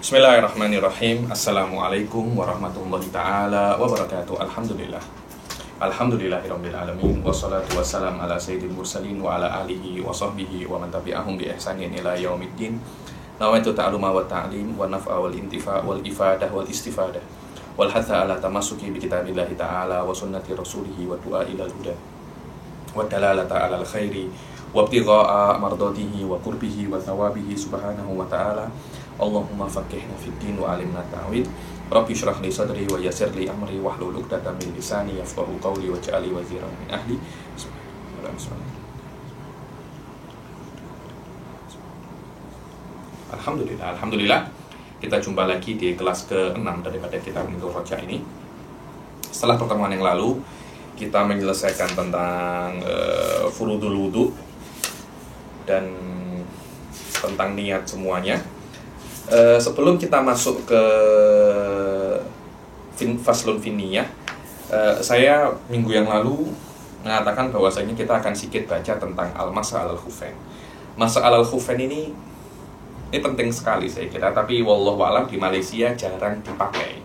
Bismillahirrahmanirrahim. Assalamualaikum warahmatullahi ta'ala wabarakatuh. Alhamdulillah. Alhamdulillahirabbil alamin. Wassalatu wassalam ala sayyidil mursalin wa ala alihi wa sahbihi wa man tabi'ahum bi ihsanin ila yaumiddin. Nawaitu ta'aluma wa ta'lim wa naf'a wal intifa' wal ifadah wal istifadah wal hatha ala tamassuki bi kitabillahi ta'ala wa sunnati rasulih wa du'a ila huda wa dalalata ala al khairi wa ibtigha'a mardatihi wa qurbihi wa thawabihi subhanahu wa ta'ala. Allahumma faqihna fid din wa alimna ta'wid. Rabbi shrah li sadri wa yassir li amri wahlul 'uqdatam min lisani yafqahu qawli waj'alni waziran min ahli. Alhamdulillah. Kita jumpa lagi di kelas ke-6 daripada kitab Nurul Roja ini. Setelah pertemuan yang lalu kita menyelesaikan tentang furudul wudu dan tentang niat semuanya. Sebelum kita masuk ke faslun finniyah, saya minggu yang lalu mengatakan bahwasanya kita akan sedikit baca tentang al-masa al-khufain. Masa al-khufain ini penting sekali saya kira, tapi wallahu a'lam di Malaysia jarang dipakai.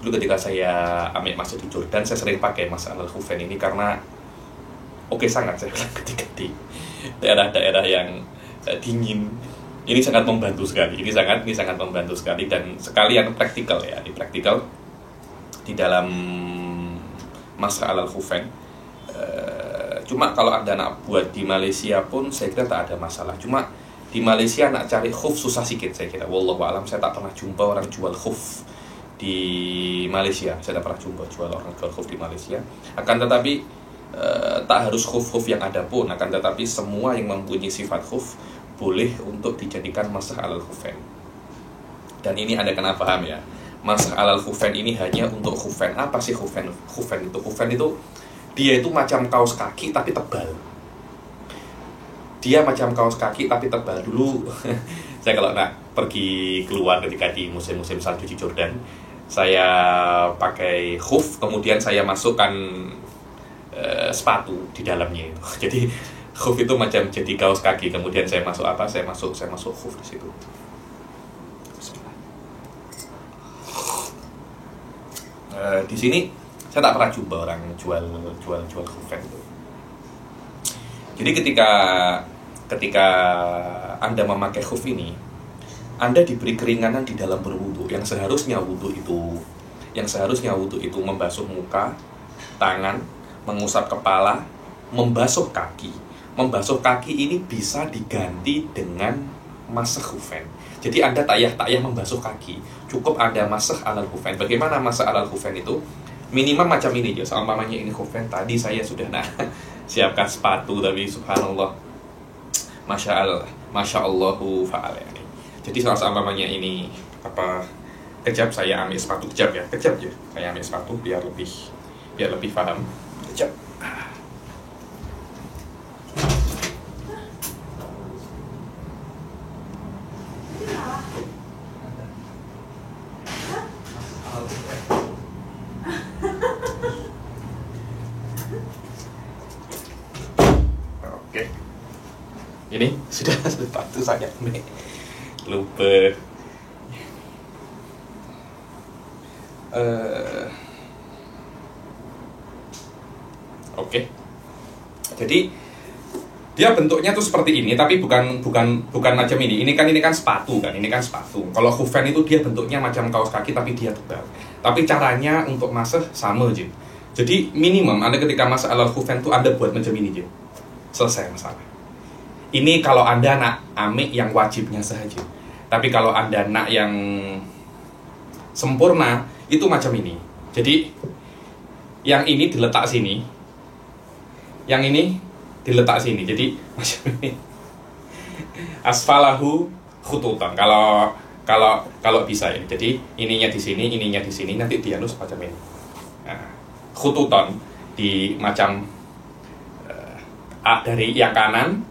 Dulu ketika saya ambil masuk di Jordan, saya sering pakai masa al-khufain ini karena sangat saya bilang ketika di daerah-daerah yang dingin. Ini sangat membantu sekali. Ini sangat membantu sekali dan sekalian praktikal ya, praktikal di dalam masa al-khufain. Cuma kalau Anda nak buat di Malaysia pun saya kira tak ada masalah. Cuma di Malaysia nak cari khuf susah sikit saya kira. Wallahu a'lam, saya tak pernah jumpa orang jual khuf di Malaysia. Saya tak pernah jumpa jual orang jual khuf di Malaysia. Akan tetapi tak harus khuf-khuf yang ada pun, akan tetapi semua yang mempunyai sifat khuf boleh untuk dijadikan masah alal khufain. Dan ini Anda kena paham ya. Masah alal khufain ini hanya untuk khufain. Apa sih khufain? Khufain itu dia itu macam kaos kaki tapi tebal. Dia macam kaos kaki tapi tebal. Dulu saya kalau nak pergi keluar ketika di musim-musim salju di Jordan, saya pakai khuf, kemudian saya masukkan sepatu di dalamnya itu. Jadi khuf itu macam jadi kaos kaki, kemudian saya masuk apa? Saya masuk khuf di situ. Di sini saya tak pernah jumpa orang jual khuf itu. Jadi ketika Anda memakai khuf ini, Anda diberi keringanan di dalam berwudu. Yang seharusnya wudu itu membasuh muka, tangan, mengusap kepala, membasuh kaki. Membasuh kaki ini bisa diganti dengan masah khufain. Jadi Anda tak payah membasuh kaki, cukup Anda masah alal khufain. Bagaimana masah alal khufain itu? Minimal macam ini aja. Seumpamanya ini khufain, tadi saya sudah siapkan sepatu, tapi subhanallah, masya Allahu fa'ala. Jadi seumpamanya ini kejap saya ambil sepatu, kejap ya, saya ambil sepatu biar lebih paham. Kejap. Ini sudah sepatu saya lupa. Jadi dia bentuknya tuh seperti ini, tapi bukan macam ini. Ini kan sepatu kan, Kalau khufain itu dia bentuknya macam kaos kaki tapi dia tebal. Tapi caranya untuk masah sama aja. Jadi minimum Anda ketika masah alal khufain tuh Anda buat macam ini aja. Selesai masalah. Ini kalau Anda nak amik yang wajibnya saja. Tapi kalau Anda nak yang sempurna, itu macam ini. Jadi yang ini diletak sini, yang ini diletak sini. Jadi macam ini. Asfalahu khututan. Kalau bisa ini. Jadi ininya di sini, nanti dianus macam ini. Nah, khututan di macam dari yang kanan,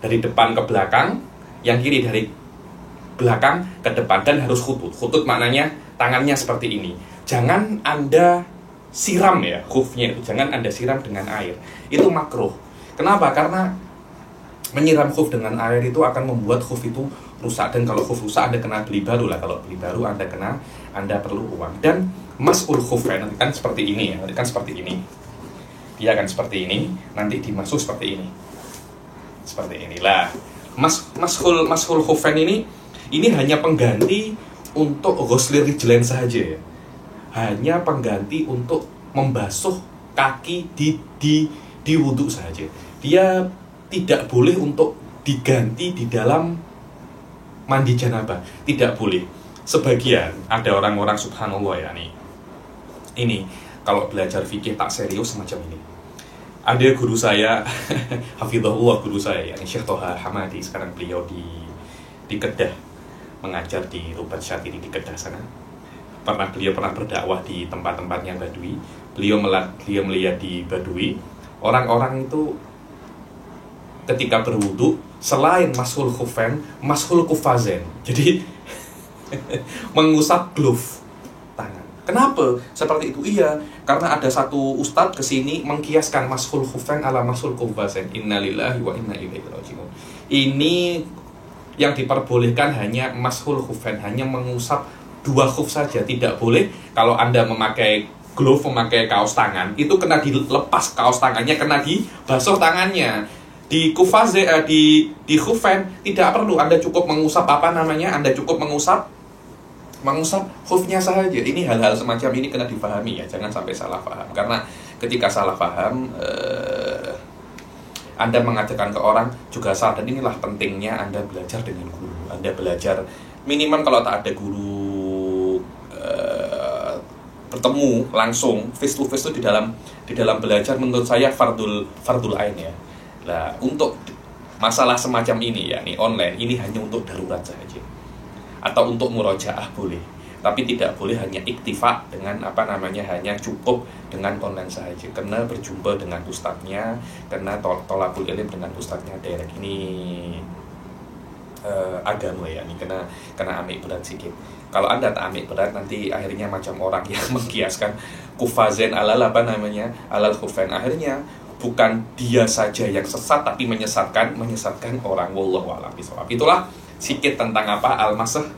dari depan ke belakang, yang kiri dari belakang ke depan, dan harus khutut. Khutut maknanya tangannya seperti ini. Jangan Anda siram ya khufnya itu, jangan Anda siram dengan air. Itu makruh. Kenapa? Karena menyiram khuf dengan air itu akan membuat khuf itu rusak, dan kalau khuf rusak Anda kena beli baru lah. Kalau beli baru Anda perlu uang. Dan mas'ul khufain nanti kan seperti ini ya, nanti kan seperti ini. Dia akan seperti ini, nanti dimasuk seperti ini. Seperti inilah. Mas'ul khufain ini hanya pengganti untuk ghuslir rijlain saja ya. Hanya pengganti untuk membasuh kaki di wudhu saja. Dia tidak boleh untuk diganti di dalam mandi janabah, tidak boleh. Sebagian ada orang-orang subhanallah ya nih. Ini kalau belajar fikih tak serius semacam ini. Ada guru saya, hafizahullah, guru saya ya, Syekh Toha Hamadi, sekarang beliau di Kedah, mengajar di Rubat Syatiri di Kedah sana. Beliau pernah berdakwah di tempat-tempatnya Badui. Beliau melihat di Badui, orang-orang itu ketika berwudu selain mashul khufain, mashul kufazen. Jadi mengusap glove tangan. Kenapa seperti itu? Iya, karena ada satu ustadz kesini mengkiaskan mashul khufain ala mashul kufazen. Innalillahi wa inna ilaihi raji'un. Ini yang diperbolehkan hanya mashul khufain, hanya mengusap 2 khuf saja. Tidak boleh kalau Anda memakai glove, memakai kaos tangan, itu kena dilepas kaos tangannya, kena dibasuh tangannya. Di kufaze, di khufain tidak perlu, Anda cukup mengusap Anda cukup mengusap khufnya saja. Ini hal-hal semacam ini kena dipahami ya, jangan sampai salah paham. Karena ketika salah paham, Anda mengajarkan ke orang juga salah. Dan inilah pentingnya Anda belajar dengan guru. Anda belajar minimal kalau tak ada guru, bertemu langsung face to face itu di dalam belajar, menurut saya fardul ain ya. Nah, untuk masalah semacam ini ya, nih online ini hanya untuk darurat saja. Atau untuk murojaah boleh. Tapi tidak boleh hanya iktifa dengan hanya cukup dengan online saja. Karena berjumpa dengan ustadznya, karena tolabul ilm dengan ustadznya direct ini agama ya, ini kena ambil berat sedikit. Kalau Anda tak ambil berat, nanti akhirnya macam orang yang mengkiaskan kufazen alal khufain. Akhirnya bukan dia saja yang sesat, tapi menyesatkan orang. Wallahu a'lam bishawab. Itulah sedikit tentang al-masah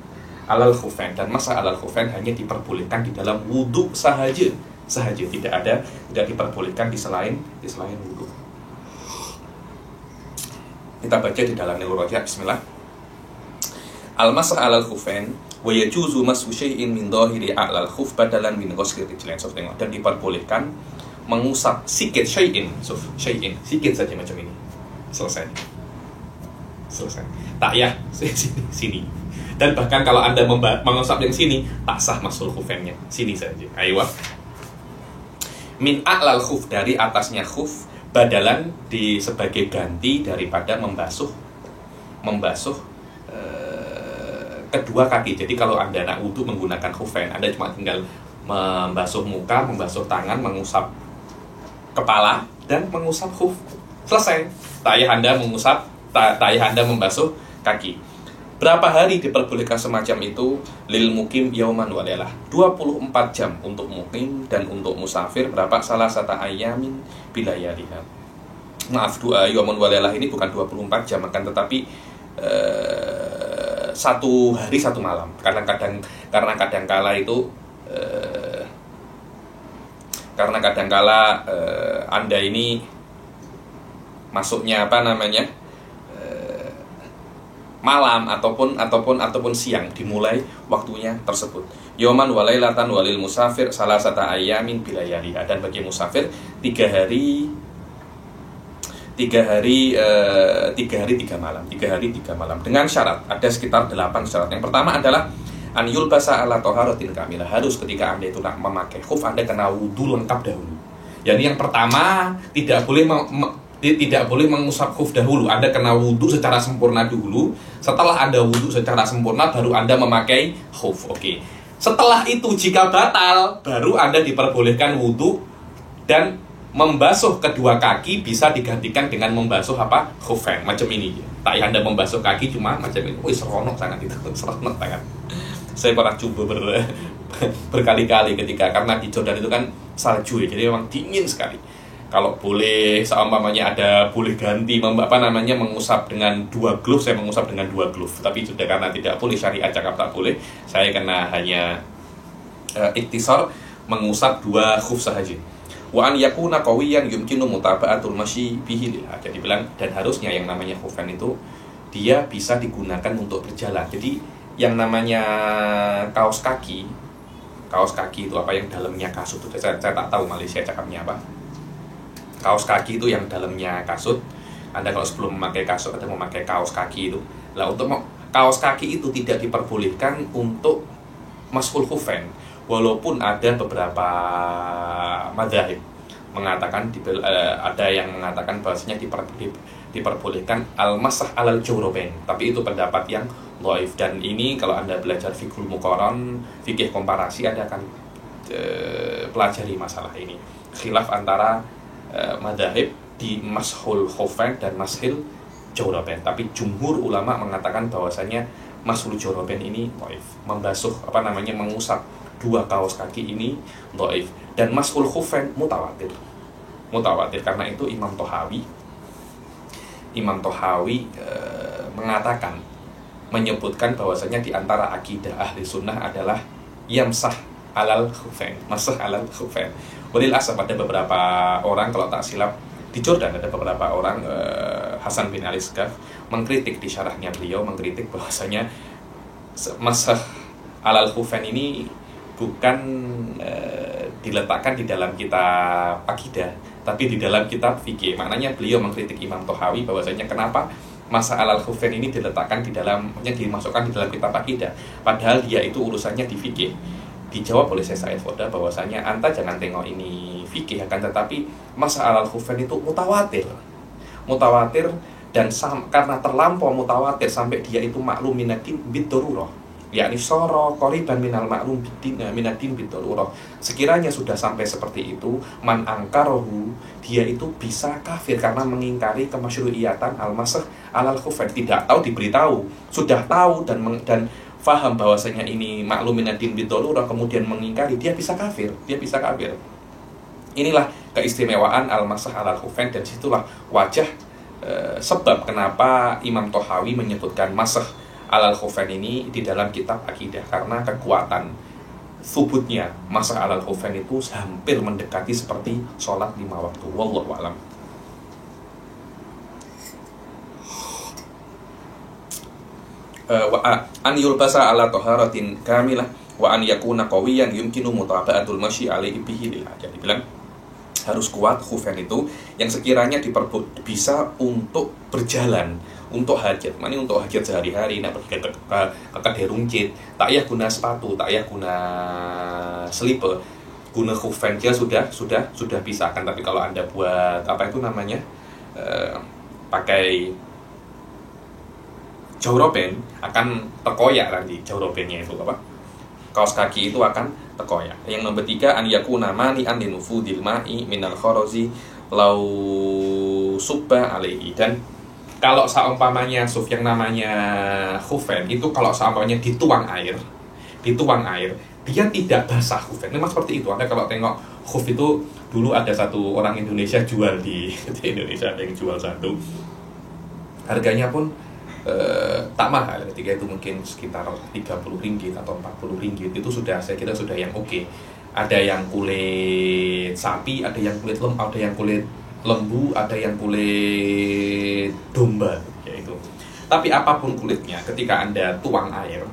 alal khufain. Dan masah alal khufain hanya diperbolehkan di dalam wudu saja, tidak diperbolehkan di selain wudu. Kita baca di dalam Nurul Rajab. Bismillah. Al-masah alal khufain wa yajuzu mashu syai'in min dhahiri a'lal khuf badalan min ghusli rijlain. Dan diperbolehkan mengusap sikit syai'in, sikit saja macam ini. Selesai. Tak ya, sini. Dan bahkan kalau Anda mengusap yang sini, tak sah mashul khufainnya. Sini saja. Ayo. Min a'lal khuf, dari atasnya khuf, badalan sebagai ganti daripada membasuh kedua kaki. Jadi kalau Anda nak wudu menggunakan khufain, Anda cuma tinggal membasuh muka, membasuh tangan, mengusap kepala, dan mengusap khuf. Selesai. Tak payah Anda membasuh kaki. Berapa hari diperbolehkan semacam itu? Lil mukim yauman wa lailah. 24 jam untuk mukim, dan untuk musafir berapa? Salah satu ayamin bilayaliha. Maaf, yauman wa lailah ini bukan 24 jam, akan tetapi 1 hari 1 malam. Karena kadangkala itu Anda ini masuknya malam ataupun siang, dimulai waktunya tersebut. Yoman walailatan walil musafir salah satu ayamin bilayaliha. Dan bagi musafir 3 hari 3 malam dengan syarat, ada sekitar 8 syarat. Yang pertama adalah an yulbasa ala taharatin kamilah. Harus ketika Anda itu nak memakai khuf, Anda kena wudu lengkap dahulu. Jadi yang pertama tidak boleh mengusap khuf dahulu. Anda kena wudu secara sempurna dulu. Setelah Anda wudu secara sempurna, baru Anda memakai khuf. Oke. Setelah itu jika batal, baru Anda diperbolehkan wudu, dan membasuh kedua kaki bisa digantikan dengan membasuh khufain macam ini. Tak ya Anda membasuh kaki cuma macam ini. Wih, seronok sangat itu, seronok sangat. Saya pernah coba berkali-kali karena di Jordan itu kan salju ya, jadi memang dingin sekali. kalau boleh seumpamanya ada boleh ganti mengusap dengan 2 glove, saya mengusap dengan 2 glove. Tapi sudah karena tidak boleh, syariat cakap tak boleh, saya kena hanya iktisar mengusap 2 khuf sahaja. Wa an yakuna qawiyan yumkinu mutaba'atul masyi bihi lillah. Jadi bilang, dan harusnya yang namanya khufain itu dia bisa digunakan untuk berjalan. Jadi yang namanya kaos kaki itu apa yang dalamnya kasut itu, saya tak tahu Malaysia cakapnya apa. Kaos kaki itu yang dalamnya kasut. Anda kalau sebelum memakai kasut atau memakai kaos kaki itu, lah untuk kaos kaki itu tidak diperbolehkan untuk mashul khufain. Walaupun ada beberapa madzhab mengatakan ada yang mengatakan bahwasanya diperbolehkan al-masah alal jawrabain, tapi itu pendapat yang dhaif. Dan ini kalau Anda belajar fiqhul muqaran, fikih komparasi, Anda akan pelajari masalah ini. Khilaf antara madzhab di mashul khufain dan mashil jawrabain. Tapi jumhur ulama mengatakan bahwasanya mashul jawrabain ini dhaif. Membasuh mengusap 2 kaos kaki ini dhaif. Dan mashul khufain mutawatir. Karena itu Imam Tohawi mengatakan, menyebutkan bahwasanya di antara akidah ahli sunnah adalah yamsah alal khufain, masah alal khufain. Walil asaf ada beberapa orang, kalau tak silap di Jordan ada beberapa orang, Hasan bin Ali Skaf mengkritik di syarahnya beliau, mengkritik bahwasanya masah alal khufain ini bukan diletakkan di dalam kitab akidah, tapi di dalam kitab fikih. Maknanya beliau mengkritik Imam Tohawi bahwasanya kenapa masa alal khufain ini diletakkan di dalamnya, dimasukkan di dalam kitab akidah, padahal dia itu urusannya di fikih. Dijawab oleh Syekh Said Foda bahwasanya anta jangan tengok ini fikih, akan tetapi masa alal khufain itu mutawatir dan karena terlampau mutawatir sampai dia itu maklum minatin bid-darurah, yakni soro qoriban minal ma'lum minatin bid-darurah. Sekiranya sudah sampai seperti itu, man angkarohu, dia itu bisa kafir karena mengingkari kemasyru'iyatan al-masah alal khufain. Tidak tahu diberitahu, sudah tahu dan faham bahwasanya ini maklum minatin bid-darurah, kemudian mengingkari, dia bisa kafir. Inilah keistimewaan al-masah alal khufain, dan situlah wajah sebab kenapa Imam Tohawi menyebutkan masah alal khufain ini di dalam kitab akidah, karena kekuatan thubutnya masah alal khufain itu hampir mendekati seperti sholat 5 waktu. Wallahu a'lam. An yulbasa ala taharatin kamilah wa an yakuna qawiyan yumkinu mutaba'atul masyi alaihi bihi lillah. Jadi bilang harus kuat khufain itu yang sekiranya bisa untuk berjalan, untuk hajat. Mana untuk hajat sehari-hari, nak pergi ke kedai runcit, tak payah guna sepatu, tak payah guna slipper, guna khufain saja sudah bisa kan. Tapi kalau Anda buat pakai jawrabain, akan terkoyak nanti jawrabainnya itu kaos kaki itu akan terkoyak. Yang nomor 3, an yakuna mani'an linufudil ma'i minal kharazi lau subba alaihi. Dan kalau seumpamanya yang namanya khufain itu kalau seumpamanya dituang air, dia tidak basah khufain. Memang seperti itu. Anda kalau tengok khuf itu, dulu ada satu orang Indonesia jual di Indonesia, ada yang jual satu. Harganya pun tak mahal, ketika itu mungkin sekitar 30 ringgit atau 40 ringgit. Itu saya kira sudah yang oke. Ada yang kulit sapi, ada yang kulit lembu, ada yang kulit domba, yaitu. Tapi apapun kulitnya, ketika Anda tuang air,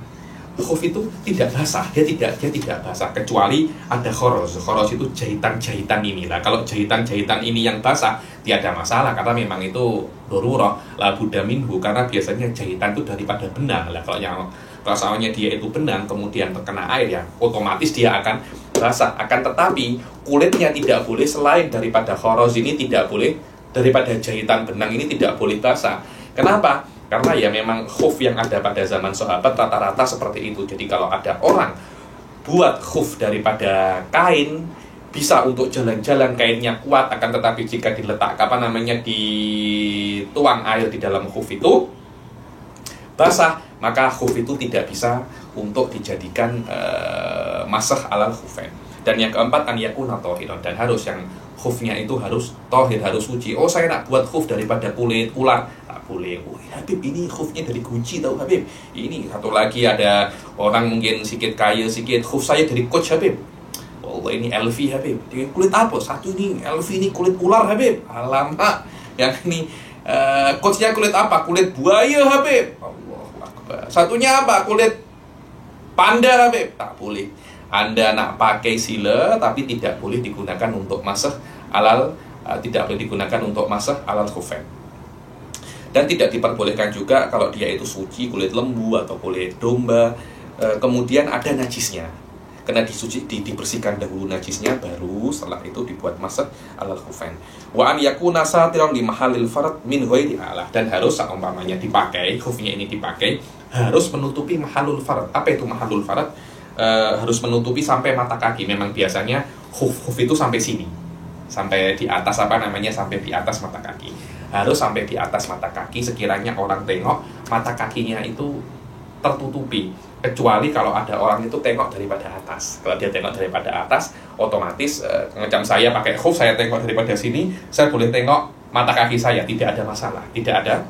khuf itu tidak basah, dia tidak basah, kecuali ada khoros itu jahitan inilah. Kalau jahitan ini yang basah, tiada masalah, karena memang itu darurah la budda minhu, karena biasanya jahitan itu daripada benang lah. Kalau soalnya dia itu benang kemudian terkena air, ya otomatis dia akan basah. Akan tetapi kulitnya tidak boleh, selain daripada khoros ini tidak boleh, daripada jahitan benang ini tidak boleh basah. Kenapa? Karena ya memang khuf yang ada pada zaman sahabat rata-rata seperti itu. Jadi kalau ada orang buat khuf daripada kain, bisa untuk jalan-jalan, kainnya kuat, akan tetapi jika dituang air di dalam khuf itu basah, maka khuf itu tidak bisa untuk dijadikan masah alal khufain. Dan yang keempat, an yakuna tahiran, dan harus yang khufnya itu harus tahir, harus suci. Oh, saya nak buat khuf daripada kulit ular, tak boleh. Oh, Habib, ini khufnya dari guci tahu Habib. Ini satu lagi, ada orang mungkin sedikit kaya sedikit, khuf saya dari Coach Habib. Oh, ini LV Habib. Dengan kulit apa? Satu ini LV, ini kulit ular Habib. Alamak. Yang ini Coachnya kulit apa? Kulit buaya Habib. Allahu Akbar. Satunya apa? Kulit panda Habib. Tak boleh. Anda nak pakai sila, tapi tidak boleh digunakan untuk masah alal, tidak boleh digunakan untuk masah alal khufain. Dan tidak diperbolehkan juga kalau dia itu suci, kulit lembu atau kulit domba, kemudian ada najisnya. Kena dibersihkan dahulu najisnya, baru setelah itu dibuat masah alal khufain. Wa an yakuna satiran li mahallil farad min ghairi alah, dan harus seumpamanya dipakai, khufnya ini dipakai, harus menutupi mahallul farad. Apa itu mahallul farad? Harus menutupi sampai mata kaki. Memang biasanya khuf itu sampai sini, sampai di atas sampai di atas mata kaki. Harus sampai di atas mata kaki. Sekiranya orang tengok, mata kakinya itu tertutupi, kecuali kalau ada orang itu tengok daripada atas. Kalau dia tengok daripada atas, otomatis macam saya pakai khuf, saya tengok daripada sini, saya boleh tengok mata kaki saya, tidak ada masalah, tidak ada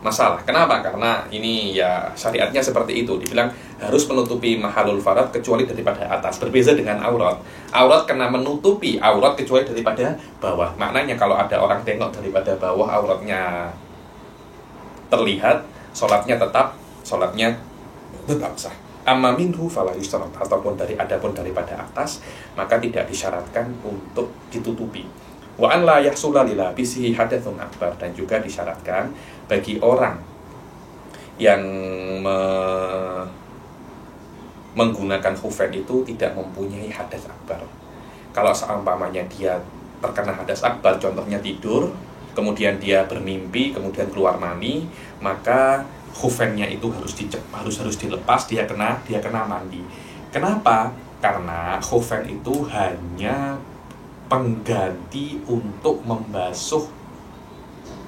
masalah. Kenapa? Karena ini ya syariatnya seperti itu. Dibilang harus menutupi mahalul farad kecuali daripada atas. Berbeza dengan aurat. Aurat kena menutupi aurat kecuali daripada bawah. Maknanya kalau ada orang tengok daripada bawah, auratnya terlihat, sholatnya tetap sah. Amma minhu fala yushtarat, adapun daripada atas, maka tidak disyaratkan untuk ditutupi. Wa an la yahsula lil labisi hadatsun akbar, dan juga disyaratkan bagi orang yang menggunakan khufain itu tidak mempunyai hadas akbar. Kalau seumpamanya dia terkena hadas akbar, contohnya tidur, kemudian dia bermimpi, kemudian keluar mani, maka khufainnya itu harus dilepas, dia kena mandi. Kenapa? Karena khufain itu hanya pengganti untuk membasuh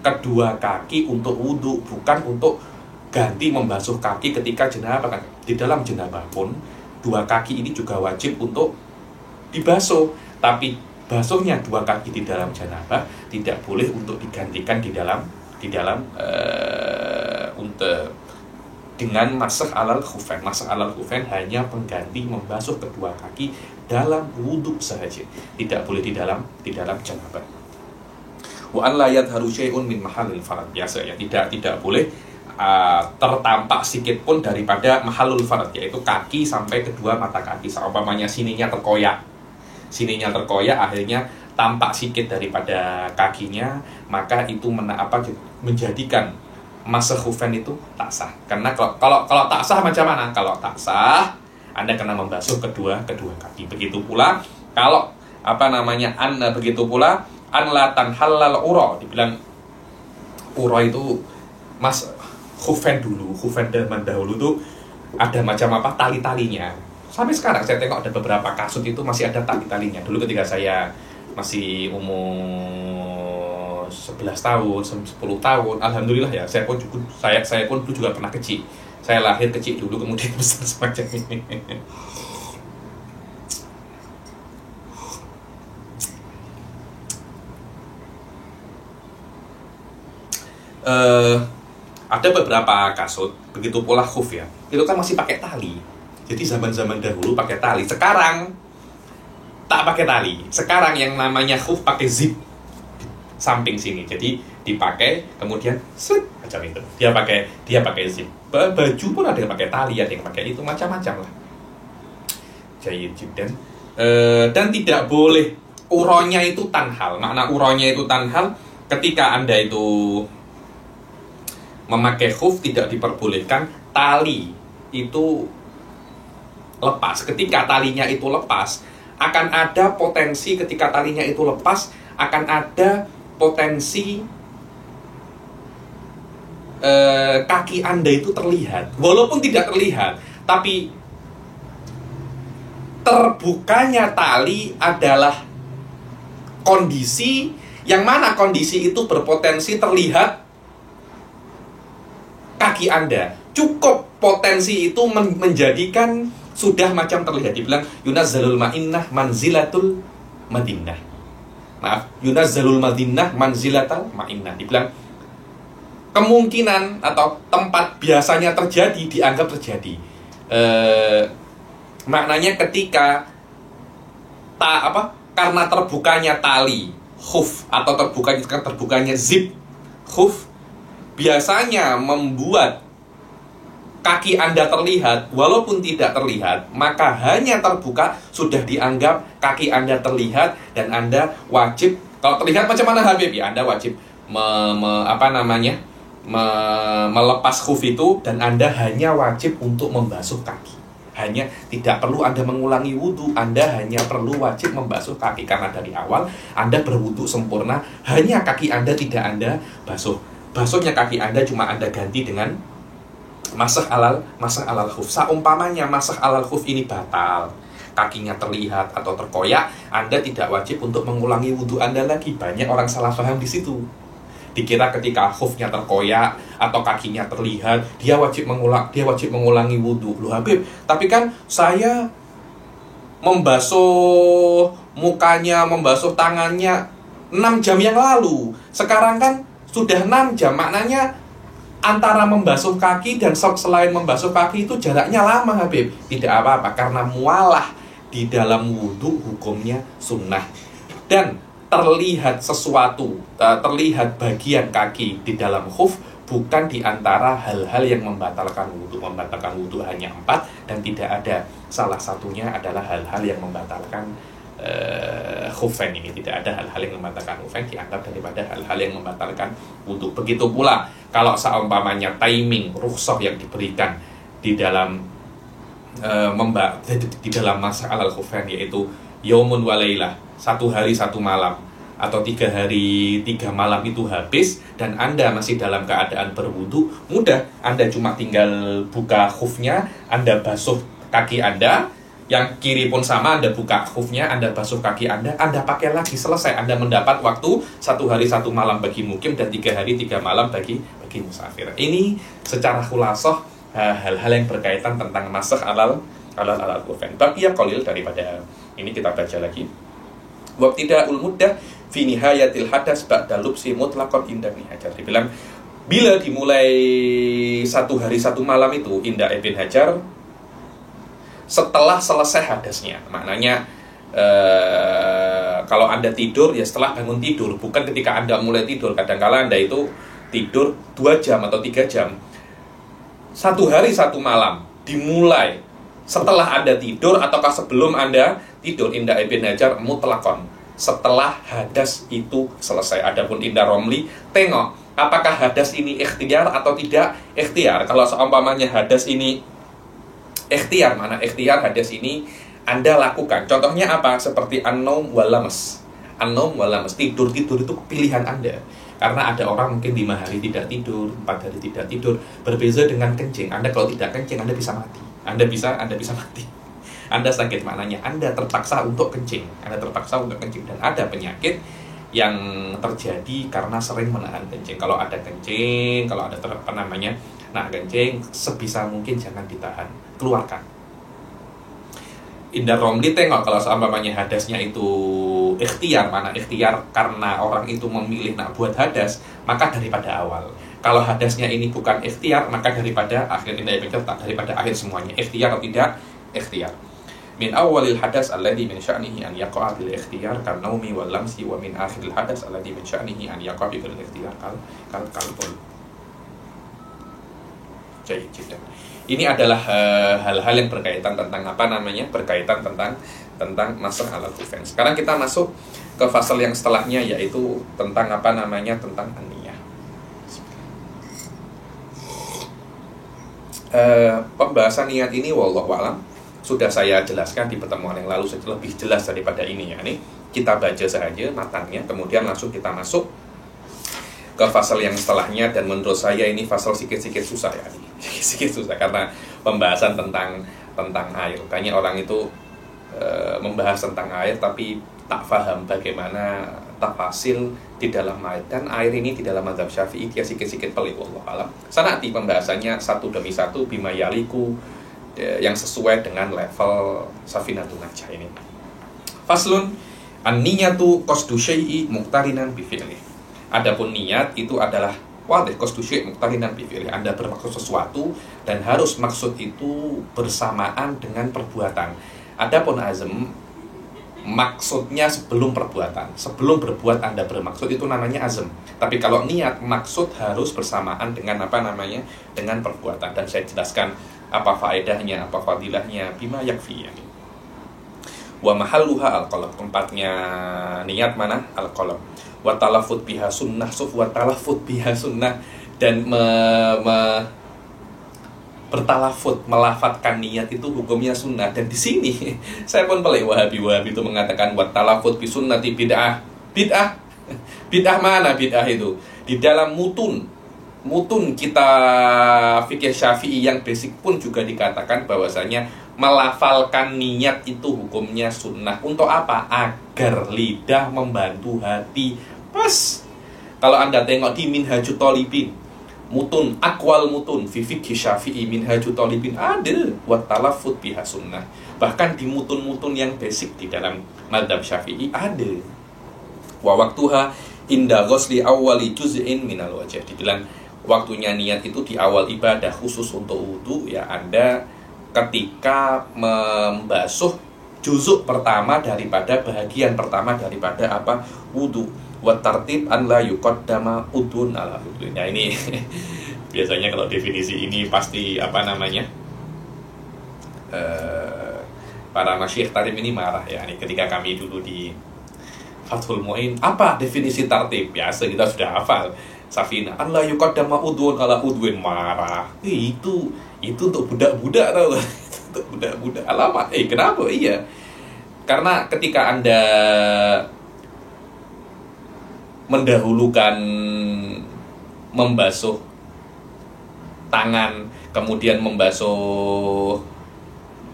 kedua kaki untuk wudhu, bukan untuk ganti membasuh kaki ketika jenabah. Di dalam jenabah pun dua kaki ini juga wajib untuk dibasuh, tapi basuhnya dua kaki di dalam jenabah tidak boleh untuk digantikan di dalam untuk dengan masah alal khufain. Masah alal khufain hanya pengganti membasuh kedua kaki dalam wudhu saja, tidak boleh di dalam janabah. Wa an la yadharu syai'un min mahallil farad, biasa ya, tidak boleh tertampak sedikit pun daripada mahallul farad, yaitu kaki sampai kedua mata kaki. Seumpamanya sininya terkoyak akhirnya tampak sedikit daripada kakinya, maka itu menjadikan masah khufain itu tak sah. Karena kalau tak sah macam mana? Kalau tak sah, Anda kena membasuh kedua kaki. Begitu pula kalau begitu pula an la tanhallal ura, dibilang ura itu khufain zaman dahulu tuh ada macam tali-talinya. Sampai sekarang saya tengok ada beberapa kasut itu masih ada tali-talinya. Dulu ketika saya masih umur 11 tahun, 10 tahun, alhamdulillah ya, saya pun dulu juga pernah kecil. Saya lahir kecil dulu, kemudian besar semacam ini. Ada beberapa kasut, begitu pula khuf ya, itu kan masih pakai tali. Jadi zaman dahulu pakai tali. Sekarang tak pakai tali. Sekarang yang namanya khuf pakai zip samping sini. Jadi dipakai, kemudian set macam itu. Dia pakai zip. Baju pun ada yang pakai tali, ada yang pakai itu, macam-macam lah. Jayyid jiddan. Dan tidak boleh uronya itu tanhal. Makna uronya itu tanhal, ketika Anda itu memakai khuf tidak diperbolehkan tali itu lepas. Ketika talinya itu lepas, akan ada potensi ketika talinya itu lepas, akan ada potensi kaki Anda itu terlihat. Walaupun tidak terlihat, tapi terbukanya tali adalah kondisi yang mana kondisi itu berpotensi terlihat kaki Anda. Cukup potensi itu menjadikan sudah macam terlihat. Dibilang yunazzalul ma'innah manzilatul madinah. Maaf, yunazzalul madinah manzilatul ma'innah. Dibilang kemungkinan atau tempat biasanya terjadi dianggap terjadi. Maknanya ketika karena terbukanya tali khuf atau terbukanya zip khuf biasanya membuat kaki Anda terlihat, walaupun tidak terlihat, maka hanya terbuka sudah dianggap kaki Anda terlihat dan Anda wajib, kalau terlihat macam mana Habib ya, Anda wajib melepas khuf itu dan Anda hanya wajib untuk membasuh kaki. Hanya tidak perlu Anda mengulangi wudhu, Anda hanya perlu wajib membasuh kaki karena dari awal Anda berwudhu sempurna, hanya kaki Anda tidak Anda basuh. Basuhnya kaki Anda cuma Anda ganti dengan masah alal khuf. Saumpamanya masah alal khuf ini batal, kakinya terlihat atau terkoyak, Anda tidak wajib untuk mengulangi wudhu Anda lagi. Banyak orang salah paham di situ. Dikira ketika khufnya terkoyak atau kakinya terlihat, dia wajib mengulangi wudhu. Loh Habib, tapi kan saya membasuh mukanya, membasuh tangannya 6 jam yang lalu. Sekarang kan sudah 6 jam, maknanya antara membasuh kaki dan selain membasuh kaki itu jaraknya lama Habib. Tidak apa-apa, karena mualah di dalam wudhu hukumnya sunnah. Dan terlihat sesuatu, terlihat bagian kaki di dalam khuf bukan di antara hal-hal yang membatalkan wudhu. Membatalkan wudhu hanya 4 dan tidak ada salah satunya adalah hal-hal yang membatalkan khufain ini. Tidak ada hal-hal yang membatalkan khufain dianggap daripada hal-hal yang membatalkan wudhu. Begitu pula kalau seumpamanya timing rukhsah yang diberikan di dalam di dalam masa alal khufain, yaitu yaumun walailah, 1 hari 1 malam atau 3 hari 3 malam itu habis dan Anda masih dalam keadaan berwudu, mudah, Anda cuma tinggal buka khufnya, Anda basuh kaki Anda, yang kiri pun sama, Anda buka khufnya, Anda basuh kaki Anda pakai lagi, selesai. Anda mendapat waktu 1 hari 1 malam bagi mukim dan 3 hari 3 malam bagi musafir. Ini secara khulasah hal-hal yang berkaitan tentang masakh alal khufain. Baqiya qalil daripada ini kita baca lagi. Wabtida'ul muddah fi nihayatil hadas ba'da lubsi mutlaqan inda Ibn Hajar. Dibilang bila dimulai 1 hari 1 malam itu inda Ibn Hajar setelah selesai hadasnya. Maknanya kalau Anda tidur ya setelah bangun tidur, bukan ketika Anda mulai tidur. Kadang-kala Anda itu tidur 2 jam atau 3 jam. 1 hari 1 malam dimulai setelah Anda tidur ataukah sebelum Anda tidur, inda Ibn Hajar mutlaqan, setelah hadas itu selesai. Adapun inda Romli, tengok apakah hadas ini ikhtiar atau tidak ikhtiar. Kalau seumpamanya hadas ini ikhtiar, mana ikhtiar hadas ini Anda lakukan. Contohnya apa? Seperti an-naum wal lamas. An-naum wal lamas, tidur itu pilihan Anda. Karena ada orang mungkin 5 hari tidak tidur, 4 hari tidak tidur. Berbeza dengan kencing. Anda kalau tidak kencing, Anda bisa mati. Anda bisa mati. Anda sakit, maknanya Anda terpaksa untuk kencing. Dan ada penyakit yang terjadi karena sering menahan kencing. Kalau ada kencing, kalau ada kencing, sebisa mungkin jangan ditahan, keluarkan. Indar Romli, tengok kalau seumpamanya hadasnya itu ikhtiar, mana ikhtiar karena orang itu memilih nak buat hadas, maka daripada awal. Kalau hadasnya ini bukan ikhtiar, maka daripada akhir, daripada akhir semuanya, ikhtiar atau tidak ikhtiar. Min awalil hadas alladhi min sya'nihi an yaqa'a bil ikhtiyar kan naumi wal lamsi, wa min akhiril hadas alladhi min sya'nihi an yaqa'a bil ikhtiyar kal qalbul. Jadi ini adalah hal-hal yang berkaitan tentang berkaitan tentang masakh alal khufain. Sekarang kita masuk ke fasal yang setelahnya, yaitu tentang tentang an-niyah. Pembahasan niat ini wallahu a'lam sudah saya jelaskan di pertemuan yang lalu, lebih jelas daripada ini ya. Ini kita baca saja matanya, kemudian langsung kita masuk ke fasal yang setelahnya. Dan menurut saya ini fasal sedikit susah ya, sedikit susah karena pembahasan tentang air. Banyak orang itu membahas tentang air tapi tak paham bagaimana tafasil di dalam air. Dan air ini di dalam mazhab Syafi'i dia sedikit pelik, wallahu alam. Sanati pembahasannya satu demi satu bima yaliku yang sesuai dengan level Safinatun Najah ini. Faslun an-niyatu qasdu syai'i muqtarinan bi fi'li. Adapun niat itu adalah wadih qasdu syai' muqtarinan bi fi'li. Anda bermaksud sesuatu dan harus maksud itu bersamaan dengan perbuatan. Adapun azm maksudnya sebelum perbuatan. Sebelum berbuat Anda bermaksud itu namanya azm. Tapi kalau niat maksud harus bersamaan dengan dengan perbuatan. Dan saya jelaskan apa faedahnya, apa fadilahnya, bima yakfi yani. Wa mahalluha al-qalb, tempatnya niat mana? Al-qalb. Wa talaffuz biha sunnah, wa talaffuz biha sunnah, dan bertalafut, melafatkan niat itu hukumnya sunnah. Dan di sini saya pun pelik, Wahabi itu mengatakan wa talafut bi sunnati bid'ah. Bid'ah mana bid'ah itu? Di dalam mutun kita fikih Syafi'i yang basic pun juga dikatakan bahwasanya melafalkan niat itu hukumnya sunnah. Untuk apa? Agar lidah membantu hati. Pas kalau Anda tengok di Minhajut Thalibin, mutun, akwal mutun fi fikih Syafi'i, Minhajut Thalibin ada wa talaffuz biha sunnah. Bahkan di mutun-mutun yang basic di dalam mazhab Syafi'i ada. Wa waktuha inda ghusli awwali juz'in minal wajh. Dibilang waktunya niat itu di awal ibadah khusus untuk wudu, ya Anda ketika membasuh juzuk pertama daripada bahagian pertama daripada apa? Wudu. Wa tartib an la yuqaddama udun ala udun. Nah ini biasanya kalau definisi ini pasti para masyayikh tarim ini marah ya. Ini ketika kami dulu di Fathul Mu'in, apa definisi tartib? Biasa kita sudah hafal. Safina, an la yuqaddama udun ala udwin, marah. Itu untuk budak-budak tau. Untuk budak-budak. Alamak. Kenapa? Iya. Karena ketika Anda mendahulukan membasuh tangan, kemudian membasuh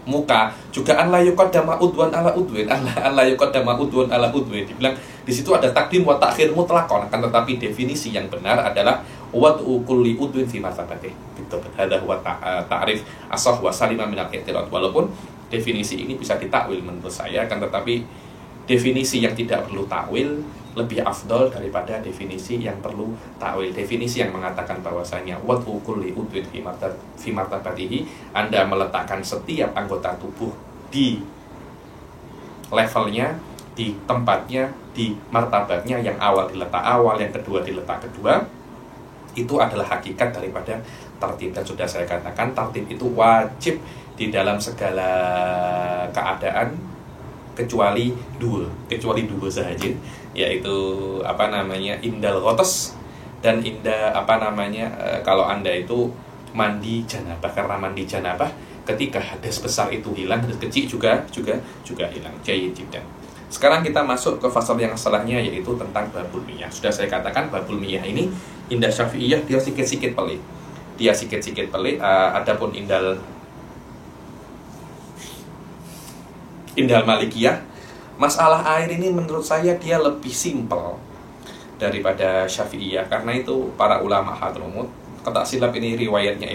muka, juga an la yuqaddama udwan ala udwin, an la yuqaddama udwan ala udwin. Dibilang di situ ada takdim wa takhir mutlaqan, akan tetapi definisi yang benar adalah wad'u kulli udwin fi martabatih. Betul. Hadza huwa ta'rif ashah wa salima min al-i'tirad. Walaupun definisi ini bisa ditakwil menurut saya, akan tetapi definisi yang tidak perlu takwil lebih afdol daripada definisi yang perlu takwil. Definisi yang mengatakan bahwasanya wad'u kulli udwin fi martabatihi, Anda meletakkan setiap anggota tubuh di levelnya, di tempatnya, di martabatnya. Yang awal diletak awal, yang kedua diletak kedua. Itu adalah hakikat daripada tartib. Dan sudah saya katakan tartib itu wajib di dalam segala keadaan kecuali dua saja, yaitu indal ghotos dan kalau Anda itu mandi janabah. Karena mandi janabah ketika hadas besar itu hilang, hadas kecil juga hilang. Jayyid jiddan. Sekarang kita masuk ke fasal yang setelahnya, yaitu tentang babul miyah. Sudah saya katakan babul miyah ini indah Syafi'iyah dia sikit-sikit pelik. Adapun indal Malikiyah, masalah air ini menurut saya dia lebih simpel daripada Syafi'iyah. Karena itu para ulama Hadramut, kata silap ini riwayatnya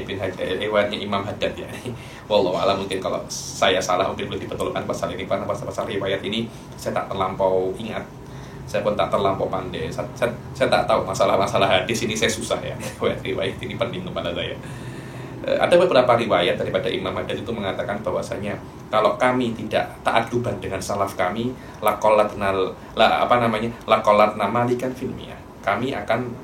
riwayatnya Imam Haddad ya. Wallahu a'lam, mungkin kalau saya salah mungkin boleh dibetulkan pasal ini, karena pasal riwayat ini saya tak terlampau ingat. Saya pun tak terlampau pandai. Saya tak tahu masalah-masalah hadis ini, saya susah ya. Riwayat ini penting kepada saya. Ada beberapa riwayat daripada Imam Haddad itu mengatakan bahwasanya kalau kami tidak ta'adduban dengan salaf kami, laqallatna Malikan fil miyah, kami akan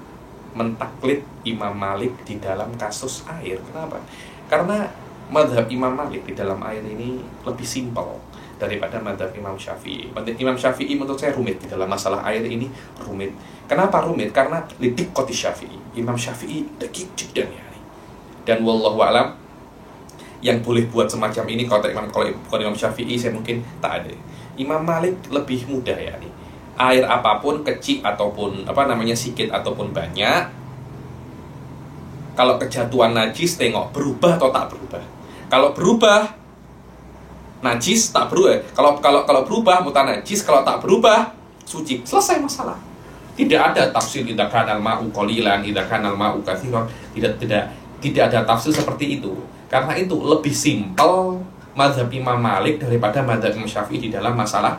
mentaklid Imam Malik di dalam kasus air. Kenapa? Karena mazhab Imam Malik di dalam air ini lebih simpel daripada mazhab Imam Syafi'i. Imam Syafi'i menurut saya rumit di dalam masalah air ini, rumit. Kenapa rumit? Karena lidiqqati Syafi'i. Imam Syafi'i dakik jiddan ya. Dan wallahu a'lam, yang boleh buat semacam ini kalau Imam Syafi'i saya mungkin tak ada. Imam Malik lebih mudah ya nih. Air apapun, kecil ataupun sikit ataupun banyak, kalau kejatuhan najis tengok berubah atau tak berubah. Kalau berubah najis tak berubah. Kalau berubah mutan najis, kalau tak berubah suci. Selesai masalah. Tidak ada tafsir idza kanal ma'u qalilan, idza kanal ma'u katsiran. Tidak ada tafsir seperti itu. Karena itu lebih simpel mazhab Imam Malik daripada mazhab Imam Syafi'i di dalam masalah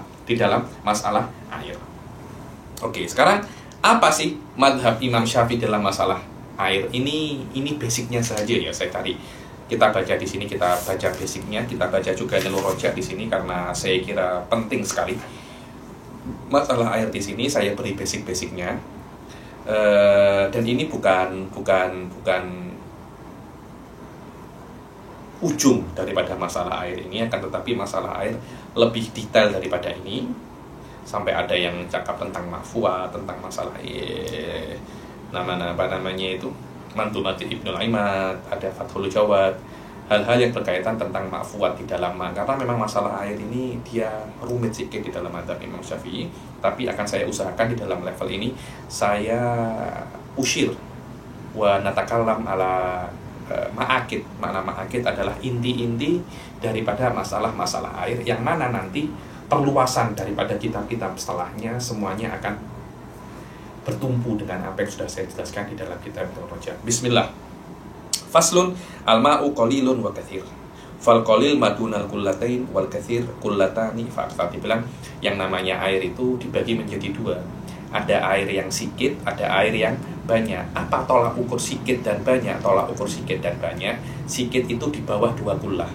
air. Oke, sekarang apa sih mazhab Imam Syafi'i dalam masalah air? Ini basicnya saja ya saya cari. Kita baca di sini, kita baca basicnya, kita baca juga Nailur Rojak di sini karena saya kira penting sekali. Masalah air di sini saya beri basic-basicnya. Dan ini bukan ujung daripada masalah air ini, akan tetapi masalah air lebih detail daripada ini. Sampai ada yang cakap tentang mafua, tentang masalah namanya itu Manzumati Ibnul Imad, ada Fathul Jawad, hal-hal yang berkaitan tentang ma'fuat di dalam, karena memang masalah air ini dia rumit sedikit di dalam mazhab Imam Syafi'i, tapi akan saya usahakan di dalam level ini saya usyir wa natakallam ala ma'akid. Makna ma'akid adalah inti-inti daripada masalah-masalah air, yang mana nanti perluasan daripada kitab-kitab setelahnya semuanya akan bertumpu dengan apa yang sudah saya jelaskan di dalam kitab Nailur Rojak. Bismillah. Faslun al-ma'u qalilun wa katsir. Fal qalil madunal kullatain wal katsir kullatani fa aktsar. Dibilang yang namanya air itu dibagi menjadi dua. Ada air yang sedikit, ada air yang banyak. Apa tolak ukur sedikit dan banyak? Tolak ukur sedikit dan banyak, sedikit itu di bawah 2 kullah.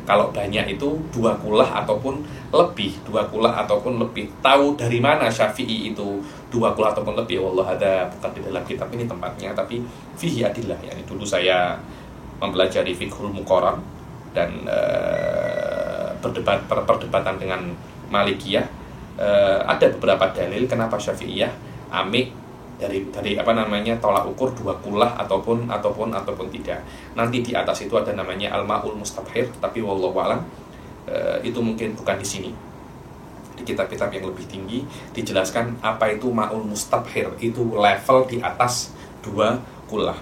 Kalau banyak itu 2 kullah ataupun lebih, 2 kullah ataupun lebih. Tahu dari mana Syafi'i itu 2 kullah ataupun lebih? Wallah, ada bukan di dalam kitab ini tempatnya, tapi fihi adillah. Yani dulu saya mempelajari fiqhul muqarrar dan perdebatan dengan Malikiyah. Ada beberapa dalil kenapa Syafi'iyah amik dari tolak ukur 2 kullah ataupun tidak. Nanti di atas itu ada namanya al-ma'ul mustabhir, tapi wallahu a'lam itu mungkin bukan di sini. Di kitab-kitab yang lebih tinggi dijelaskan apa itu ma'ul mustabhir, itu level di atas 2 kullah.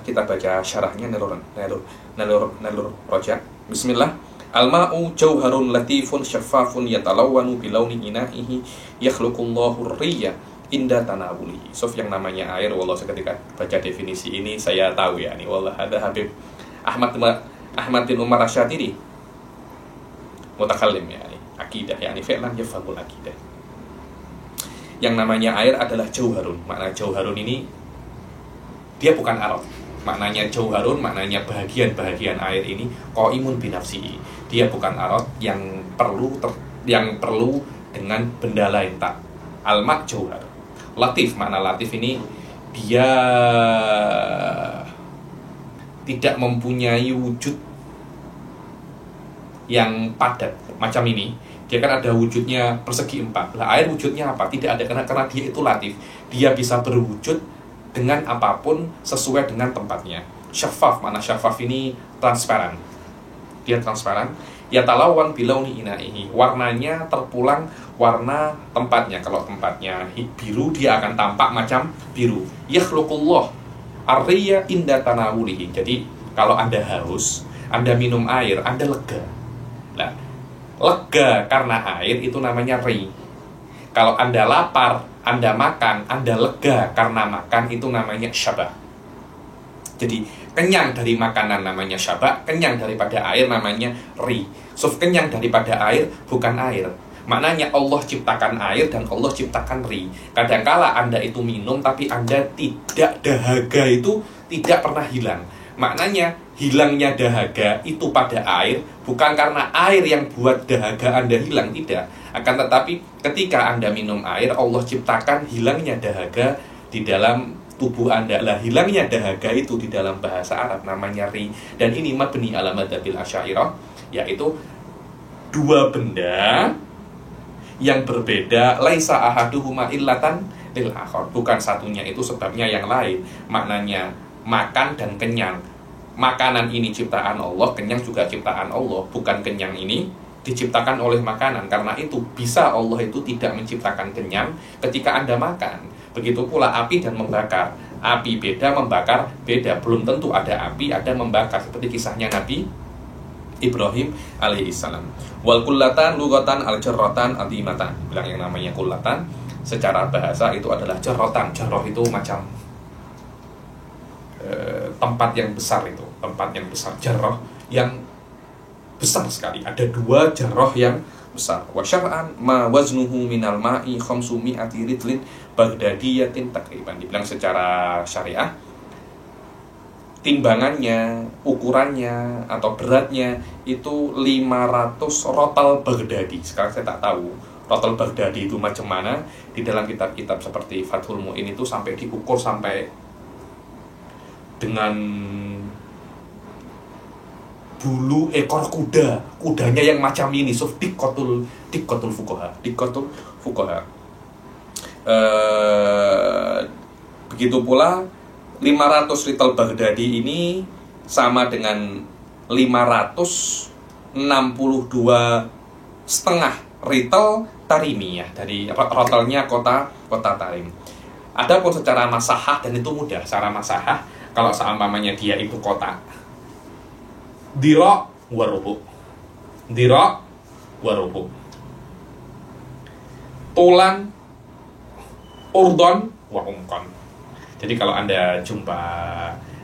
Kita baca syarahnya Nailur Rojak. Bismillah. Al-ma'u jauharun latifun syaffafun yatalawwanu bilauni ina'ihi yakhluqullahu riyya inda tanawulihi. Sof, yang namanya air, wallah ketika baca definisi ini saya tahu ya, nih wallah ada Habib Ahmad bin Umar Asyatiri mutakallim ya, akidah ya, fi'lan yafhamul akidah. Yang namanya air adalah jauharun. Makna jauharun ini dia bukan arad. Maknanya jauharun, maknanya bahagian-bahagian air ini qaimun binafsihi. Dia bukan arad yang perlu dengan benda lain, tak. Al-ma' jauhar. Latif, makna latif ini dia tidak mempunyai wujud yang padat macam ini. Dia kan ada wujudnya persegi 4. Lah air wujudnya apa? Tidak ada, karena dia itu latif. Dia bisa berwujud dengan apapun sesuai dengan tempatnya. Syaffaf, makna syaffaf ini transparan. Dia transparan. Ya talawan bilauni ina'ihi. Warnanya terpulang warna tempatnya. Kalau tempatnya biru, dia akan tampak macam biru. Yakhluqullah ar-riyya inda tanawulihi. Jadi kalau Anda haus, Anda minum air, Anda lega. Nah, lega karena air itu namanya ri. Kalau Anda lapar, Anda makan, Anda lega karena makan, itu namanya syabah. Jadi kenyang dari makanan namanya syabah, kenyang daripada air namanya ri. So, kenyang daripada air bukan air. Maknanya Allah ciptakan air dan Allah ciptakan ri. Kadangkala Anda itu minum tapi Anda tidak dahaga, itu tidak pernah hilang. Maknanya hilangnya dahaga itu pada air bukan karena air yang buat dahaga Anda hilang, tidak. Akan tetapi ketika Anda minum air, Allah ciptakan hilangnya dahaga di dalam tubuh Anda. Lah hilangnya dahaga itu di dalam bahasa Arab namanya ri. Dan ini mabni ala madhabil asy'ariyah, yaitu 2 benda yang berbeda, laisa ahaduhuma illatan lil akhar. Bukan satunya itu sebabnya yang lain. Maknanya makan dan kenyang. Makanan ini ciptaan Allah, kenyang juga ciptaan Allah. Bukan kenyang ini diciptakan oleh makanan. Karena itu bisa Allah itu tidak menciptakan kenyang ketika Anda makan. Begitu pula api dan membakar. Api beda, membakar beda. Belum tentu ada api, ada membakar. Seperti kisahnya Nabi Ibrahim alaihissalam. Wal kullatan lugatan al-jarratan adimatan. Bilang yang namanya kullatan secara bahasa itu adalah jarrotan. Jarroh itu macam tempat yang besar itu. tempat yang besar, jarrah yang besar sekali. Ada 2 jarrah yang besar. Wa syar'an ma waznuhu minal ma'i 500 ritlin baghdadiyatin takriban. Dibilang secara syariah, timbangannya, ukurannya atau beratnya itu 500 rotal Baghdadi. Sekarang saya tak tahu rotal Baghdadi itu macam mana. Di dalam kitab-kitab seperti Fathul Mu'in itu sampai diukur sampai dengan bulu ekor kuda, kudanya yang macam ini. So dikotul fuqaha. Begitu pula 500 rital Baghdadi ini sama dengan 562,5 rital Tarimiyah, dari rotalnya kota Tarim. Adapun secara masahah, dan itu mudah, secara masahah kalau seumpamanya dia itu kota dira' wa rubu', tulan, urdon wa umkon. Jadi kalau Anda jumpa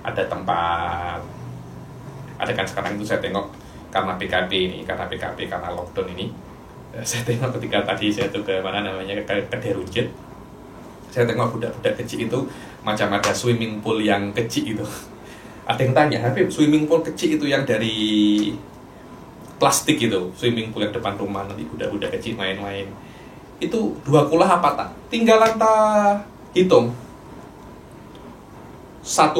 ada tempat, ada kan sekarang itu saya tengok karena PKP, karena lockdown ini, saya tengok ketika tadi saya tuh ke mana namanya, ke Derujit, saya tengok budak-budak kecil itu macam ada swimming pool yang kecil itu. Ada yang tanya, Habib, swimming pool kecil itu yang dari plastik itu, swimming pool yang depan rumah, nanti budak-budak kecil main-main, itu 2 kulah apa tak? Tinggal anta hitung 1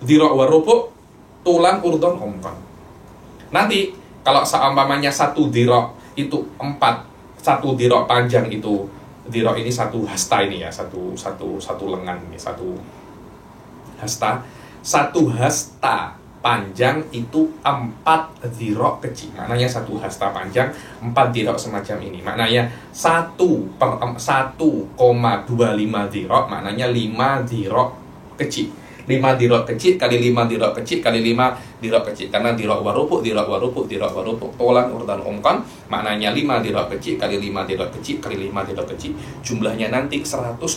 dira' wa rubu', tulan, urdon, umkon. Nanti kalau seumpamanya 1 dira' itu 4, 1 dira' panjang itu, dira' ini 1 hasta ini ya, satu lengan ini, 1 hasta. 1 hasta panjang itu 4 dira' kecil. Maknanya 1 hasta panjang 4 dira' semacam ini. Maknanya 1,25 dira', maknanya 5 dira' kecil. 5 dira' kecil kali 5 dira' kecil kali 5 dira' kecil. Karena dira' wa rubu', tolan, urdan, umkan, maknanya 5 dira' kecil kali 5 dira' kecil kali 5 dira' kecil. Jumlahnya nanti 125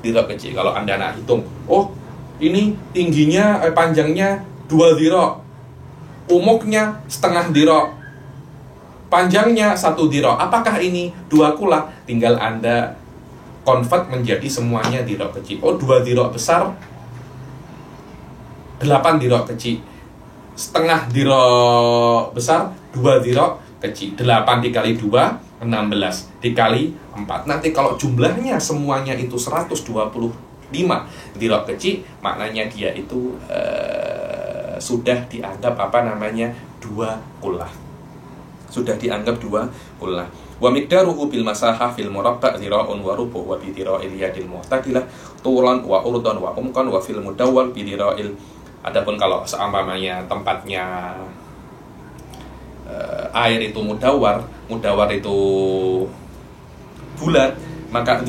dira' kecil. Kalau Anda nak hitung, oh ini tingginya, panjangnya 2 dira', umuknya setengah dira', panjangnya 1 dira'. Apakah ini 2 kulah? Tinggal Anda convert menjadi semuanya dira' kecil. Oh, 2 dira' besar, 8 dira' kecil. Setengah dira' besar, 2 dira' kecil. 8 dikali 2, 16. Dikali 4. Nanti kalau jumlahnya semuanya itu 125 dira' kecil, maknanya dia itu sudah dianggap 2 kulah. Sudah dianggap 2 kulah. Wa miqdaruhu bil masahah fil murabba' dira'un wa rubu' wa bi dira'il yadil mu'tadilah tulan wa urdon wa umkan wa fil mudawwal bi dira'il. Adapun kalau seumpamanya tempatnya air itu mudawar itu bulat, maka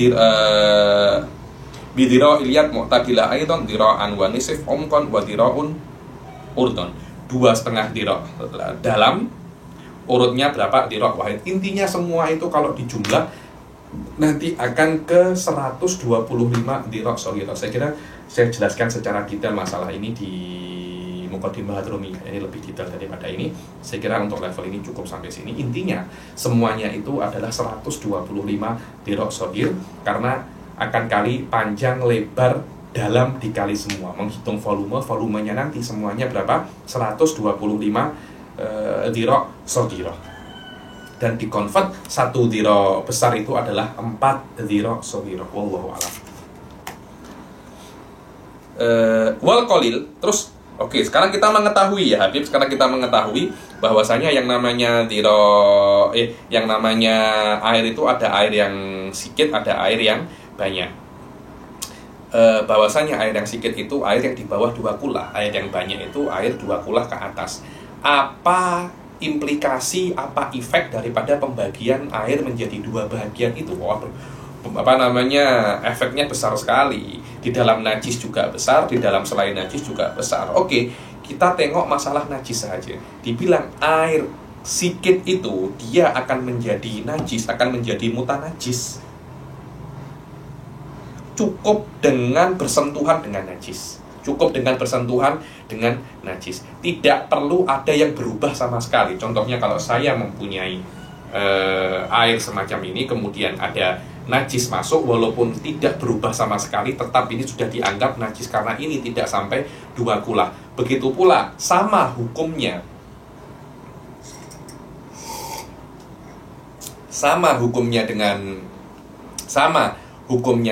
bidira iliyat mu'tadilah aidan dira'an wa nisif umkan wa dira'un urdon. 2,5 dira' dalam, urutnya berapa? Dira' wahid. Intinya semua itu kalau dijumlah nanti akan ke 125 dira' shaghirah. Saya kira saya jelaskan secara detail masalah ini di Muqaddimah Hadramiyah. Ini lebih detail daripada ini. Saya kira untuk level ini cukup sampai sini. Intinya semuanya itu adalah 125 dira' shaghir, karena akan kali panjang, lebar, dalam dikali semua. Menghitung volumenya nanti semuanya berapa? 125 dira' shaghirah. Dan dikonvert 1 dira' besar itu adalah 4 dira' shaghirah. Wallahu a'lam. Wal qalil. Terus oke, sekarang kita mengetahui ya Habib, sekarang kita mengetahui bahwasanya yang namanya yang namanya air itu ada air yang sedikit, ada air yang banyak. Bahwasanya air yang sedikit itu air yang di bawah 2 kulah, air yang banyak itu air 2 kulah ke atas. Apa implikasi, apa efek daripada pembagian air menjadi 2 bagian itu? Efeknya besar sekali. Di dalam najis juga besar, di dalam selain najis juga besar. Oke, kita tengok masalah najis saja. Dibilang air sikit itu dia akan menjadi najis, akan menjadi mutanajis cukup dengan bersentuhan dengan najis. Cukup dengan bersentuhan dengan najis. Tidak perlu ada yang berubah sama sekali. Contohnya kalau saya mempunyai air semacam ini, kemudian ada najis masuk, walaupun tidak berubah sama sekali, tetap ini sudah dianggap najis karena ini tidak sampai 2 kula. Begitu pula sama hukumnya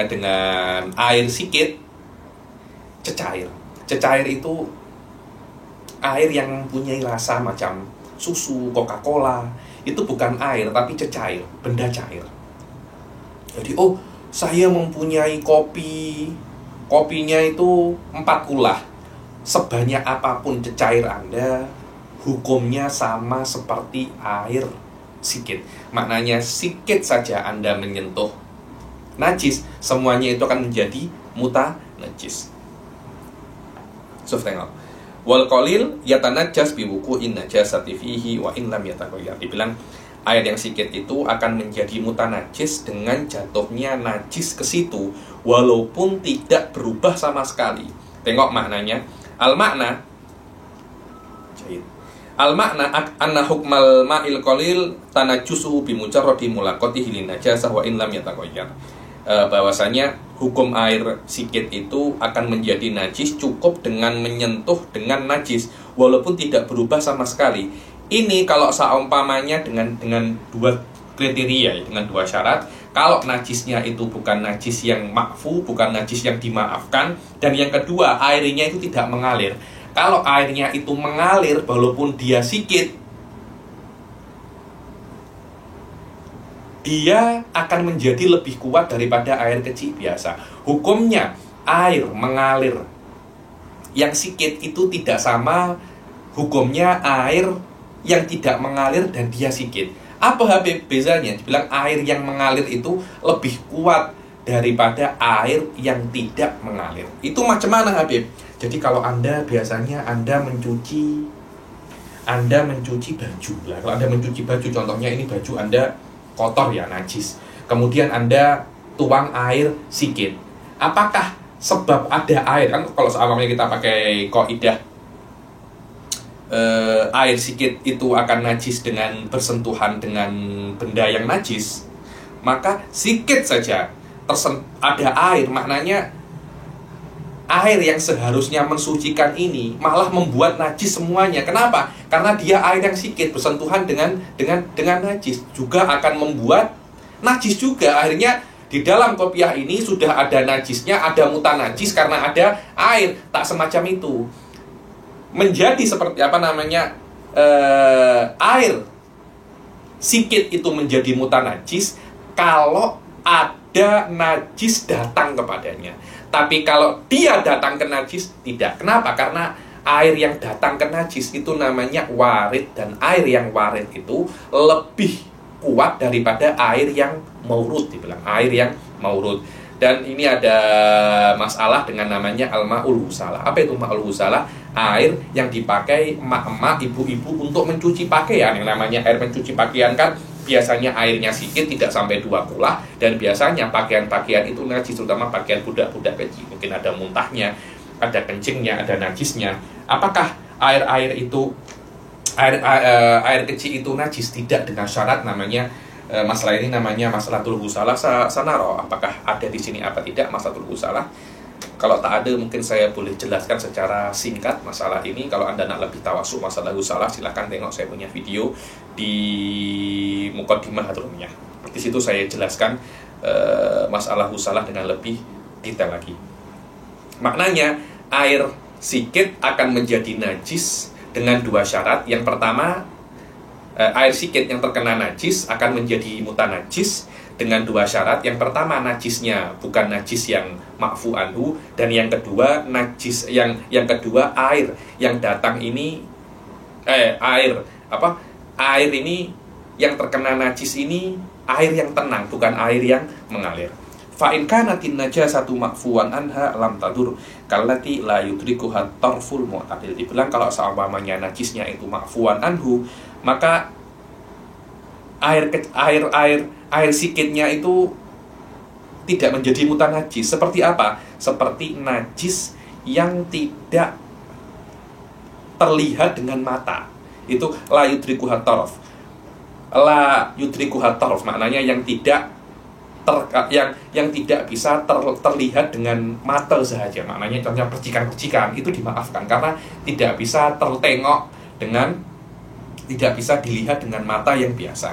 dengan air sikit, cecair. Cecair itu air yang mempunyai rasa macam susu, Coca-Cola. Itu bukan air, tapi cecair, benda cair. Jadi, saya mempunyai kopi. Kopinya itu 4 kula. Sebanyak apapun cecair Anda, hukumnya sama seperti air sikit. Maknanya sikit saja Anda menyentuh najis, semuanya itu akan menjadi najis. Tengok. Wal qalil yatanajjas bi wuqu'in najasati fihi wa in lam yataghayyar. Dibilang air yang sikit itu akan menjadi mutanajis dengan jatuhnya najis ke situ walaupun tidak berubah sama sekali. Tengok maknanya. Al-makna anna hukmal ma'il qalil tanajjusu bi mujarradi mulaqatihi lin najasah wa in lam yataghayyar. Bahwasanya hukum air sikit itu akan menjadi najis cukup dengan menyentuh dengan najis walaupun tidak berubah sama sekali. Ini kalau seumpamanya dengan 2 kriteria, dengan 2 syarat. Kalau najisnya itu bukan najis yang ma'fu, bukan najis yang dimaafkan, dan yang kedua airnya itu tidak mengalir. Kalau airnya itu mengalir walaupun dia sikit, dia akan menjadi lebih kuat daripada air kecil biasa. Hukumnya air mengalir yang sikit itu tidak sama hukumnya air yang tidak mengalir dan dia sikit. Apa Habib bezanya? Dibilang air yang mengalir itu lebih kuat daripada air yang tidak mengalir. Itu macam mana Habib? Jadi kalau Anda biasanya Anda mencuci baju lah. Kalau Anda mencuci baju, contohnya ini baju Anda kotor ya, najis. Kemudian Anda tuang air sikit. Apakah sebab ada air? Kan kalau seumpamanya kita pakai kaidah air sikit itu akan najis dengan bersentuhan dengan benda yang najis, maka sikit saja ada air, maknanya air yang seharusnya mensucikan ini malah membuat najis semuanya. Kenapa? Karena dia air yang sikit bersentuhan dengan najis juga akan membuat najis juga. Akhirnya di dalam kopiah ini sudah ada najisnya, ada mutanajis karena ada air. Tak semacam itu. Menjadi seperti air sikit itu menjadi mutanajis kalau ada najis datang kepadanya. Tapi kalau dia datang ke najis, tidak. Kenapa? Karena air yang datang ke najis itu namanya warid, dan air yang warid itu lebih kuat daripada air yang maurud, dibilang air yang maurud. Dan ini ada masalah dengan namanya al-ma'ul husalah. Apa itu ma'ul husalah? Air yang dipakai emak-emak, ibu-ibu untuk mencuci pakaian. Yang namanya air mencuci pakaian kan biasanya airnya sedikit, tidak sampai 2 kula. Dan biasanya pakaian-pakaian itu najis, terutama pakaian budak-budak kecil. Mungkin ada muntahnya, ada kencingnya, ada najisnya. Apakah air kecil itu najis? Tidak, dengan syarat namanya masalah ini namanya masalatul husalah sanaro. Apakah ada di sini apa tidak masalatul husalah? Kalau tak ada, mungkin saya boleh jelaskan secara singkat masalah ini. Kalau Anda nak lebih tawasu masalah husalah, silahkan tengok saya punya video di Muqaddimah Hadrumiyah. Di situ saya jelaskan masalah husalah dengan lebih detail lagi. Maknanya air sikit akan menjadi najis dengan 2 syarat. Yang pertama, air sikit yang terkena najis akan menjadi mutanajis dengan 2 syarat. Yang pertama, najisnya bukan najis yang ma'fu anhu, dan yang kedua air yang datang ini air ini yang terkena najis ini air yang tenang, bukan air yang mengalir. Fa in kanatin najasatu ma'fuwan anha lam tadur kallati la yudrikuha tarful mu'tadil. Dibilang kalau seumpamanya najisnya itu ma'fuwan anhu, maka air sikitnya itu tidak menjadi mutanajis. Seperti apa? Seperti najis yang tidak terlihat dengan mata. Itu la yudrikuha taraf. La yudrikuha taraf maknanya yang tidak yang tidak bisa terlihat dengan mata saja. Maknanya contohnya percikan-percikan itu dimaafkan karena tidak bisa tertengok dengan, tidak bisa dilihat dengan mata yang biasa.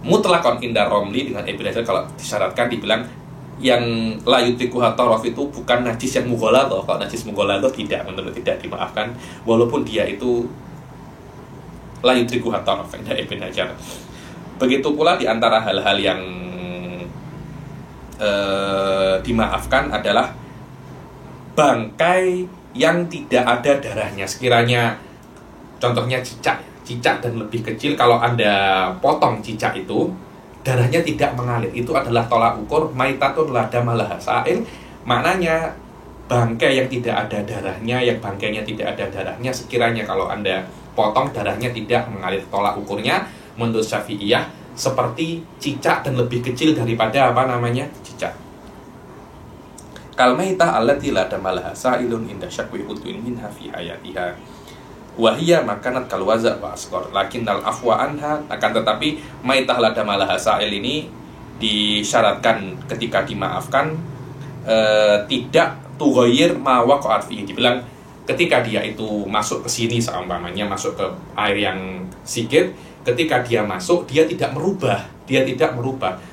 Mutlaqan inda Romli dengan Ibnu Hajar kalau disyaratkan dibilang yang la yudrikuha taraf itu bukan najis yang mughaladzah. Kalau najis mughaladzah tidak dimaafkan walaupun dia itu la yudrikuha taraf inda Ibnu Hajar. Begitu pula di antara hal-hal yang dimaafkan adalah bangkai yang tidak ada darahnya. Sekiranya contohnya cicak dan lebih kecil, kalau Anda potong cicak itu darahnya tidak mengalir, itu adalah tolak ukur maitatun la dama laha sa'il. Maknanya bangkai yang tidak ada darahnya, yang bangkainya tidak ada darahnya, sekiranya kalau Anda potong darahnya tidak mengalir, tolak ukurnya menurut Syafi'iyah seperti cicak dan lebih kecil daripada cicak. Kal maitah allati la dama laha sa'ilun inda syakwi udwin minha fi hayatiha wa hiya makanat kal waza wa asghar lakinnal afwa anha. Akan tetapi maitah la dama laha sa'il ini disyaratkan ketika dimaafkan tidak tughayyir ma waqa'at fihi. Dibilang ketika dia itu masuk ke sini seumpamanya masuk ke air yang sikit, ketika dia masuk dia tidak merubah.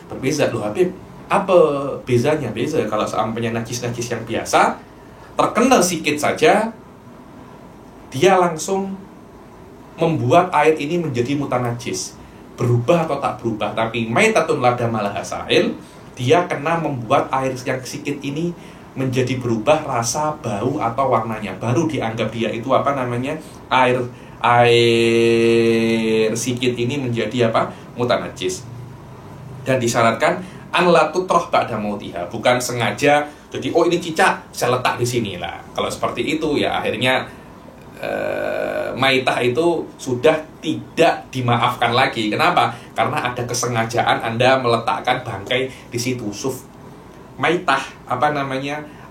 Berbeza loh Habib. Apa bezanya? Beza kalau seumpamanya najis-najis yang biasa terkena sikit saja dia langsung membuat air ini menjadi mutanajis, berubah atau tak berubah. Tapi maitatun la dama laha sa'il, dia kena membuat air yang sikit ini menjadi berubah rasa, bau atau warnanya, baru dianggap dia itu air sikit ini menjadi mutanajis. Dan disyaratkan an la tutrah ba'da mautiha, bukan sengaja jadi ini cicak saya letak di sini lah. Kalau seperti itu ya akhirnya maitah itu sudah tidak dimaafkan lagi. Kenapa? Karena ada kesengajaan Anda meletakkan bangkai di situ. Maitah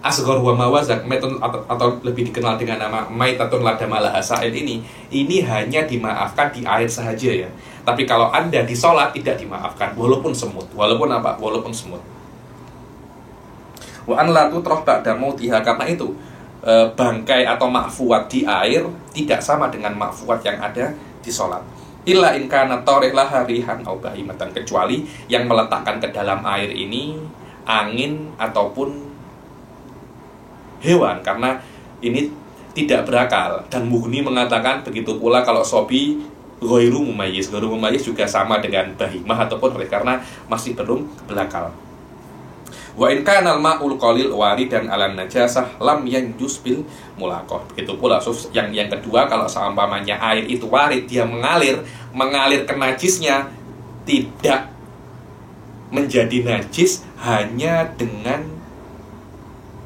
asghar wa mawazak atau lebih dikenal dengan nama maitatun la dama laha sa'il ini hanya dimaafkan di air saja ya. Tapi kalau Anda di sholat tidak dimaafkan walaupun semut. Walaupun semut. Wa an la tutrah ba'da mautiha, karena itu bangkai atau makfuat di air tidak sama dengan makfuat yang ada di sholat. Illa in kana tarih laha rihan au bahimatan, kecuali yang meletakkan ke dalam air ini angin ataupun hewan, karena ini tidak berakal. Dan Mughni mengatakan begitu pula kalau sobi ghairu mumayyiz. Ghairu mumayyiz juga sama dengan bahimah ataupun karena masih belum berakal. Wa in kana al-ma'ul qalil waridan 'alan najasah lam yanjus bil mulaqah. Begitu pula yang kedua, kalau seumpamanya air itu warid, dia mengalir ke najisnya, tidak menjadi najis hanya dengan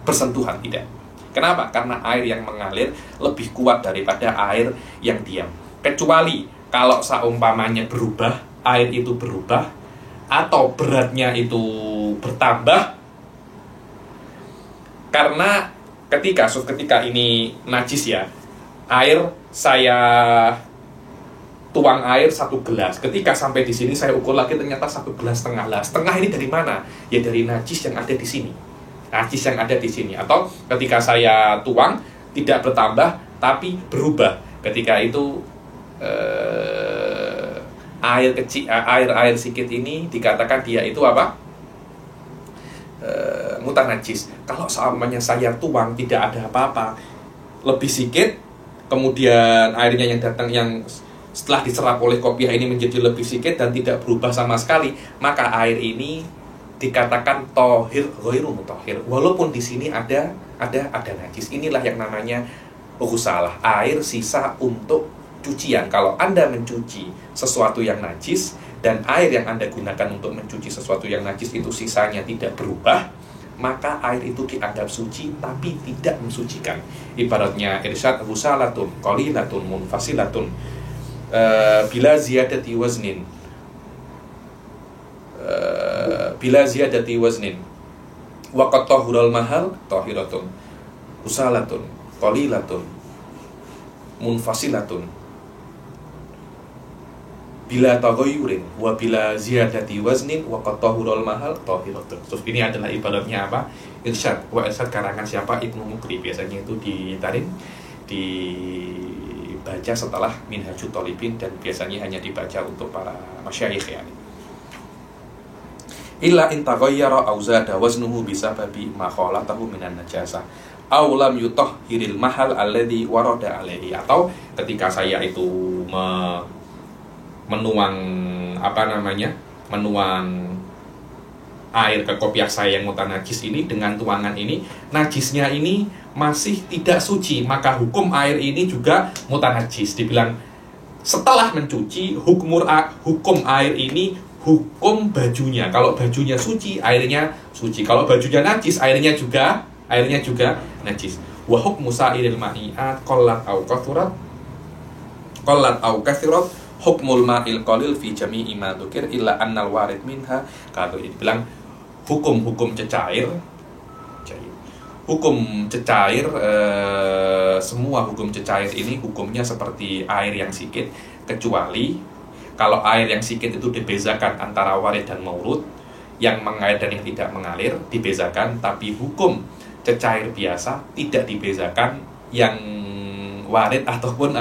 bersentuhan, tidak. Kenapa? Karena air yang mengalir lebih kuat daripada air yang diam. Kecuali kalau seumpamanya air itu berubah atau beratnya itu bertambah. Karena ketika ini najis ya, saya tuang air 1 gelas. Ketika sampai di sini saya ukur lagi ternyata 1,5 gelas. Setengah ini dari mana? Ya dari najis yang ada di sini. Atau ketika saya tuang tidak bertambah tapi berubah. Ketika itu air sikit ini dikatakan dia itu mutanajis. Kalau seandainya saya tuang tidak ada apa-apa, lebih sikit, kemudian airnya yang datang yang setelah diserap oleh kopiah ini menjadi lebih sedikit dan tidak berubah sama sekali, maka air ini dikatakan tohir ghairu mutahhir, walaupun di sini ada najis. Inilah yang namanya ghusalah, air sisa untuk cucian. Kalau Anda mencuci sesuatu yang najis dan air yang Anda gunakan untuk mencuci sesuatu yang najis itu sisanya tidak berubah, maka air itu dianggap suci tapi tidak mensucikan. Ibaratnya irsyad ghusalatun qalilatun munfasilatun bila ziyadati waznin wa qad tahurul mahal tahiratun usalatun, qalilatun, munfasilatun, bila taghayyurin wa bila ziyadati waznin wa qad tahurul mahal tahiratun. So, ini adalah ibaratnya apa? Irsyad. Wa irsyad karangan siapa? Ibnu Mukri. Biasanya itu dibaca setelah Minhajut Thalibin dan biasanya hanya dibaca untuk para masyayikh ya. Illa in taghayyara aw zada waznuhu bisababi ma khalatahu minan najasah aw lam yutahhiril mahal alladhi warada alaihi. Atau ketika saya itu menuang air ke kopiah saya yang mutanajis ini, dengan tuangan ini najisnya ini masih tidak suci, maka hukum air ini juga mutanajis. Dibilang setelah mencuci, hukum air ini hukum bajunya. Kalau bajunya suci, airnya suci. Kalau bajunya najis, airnya juga najis. Wa hukmu sa'iril ma'iat qallat au kathurat hukmul ma'il qalil fi jami'i ma dzukir illa annal warid minha. Kalau dibilang hukum cecair, semua hukum cecair ini hukumnya seperti air yang sikit, kecuali kalau air yang sikit itu dibezakan antara warid dan maurud, yang mengalir dan yang tidak mengalir dibezakan, tapi hukum cecair biasa tidak dibezakan yang warid ataupun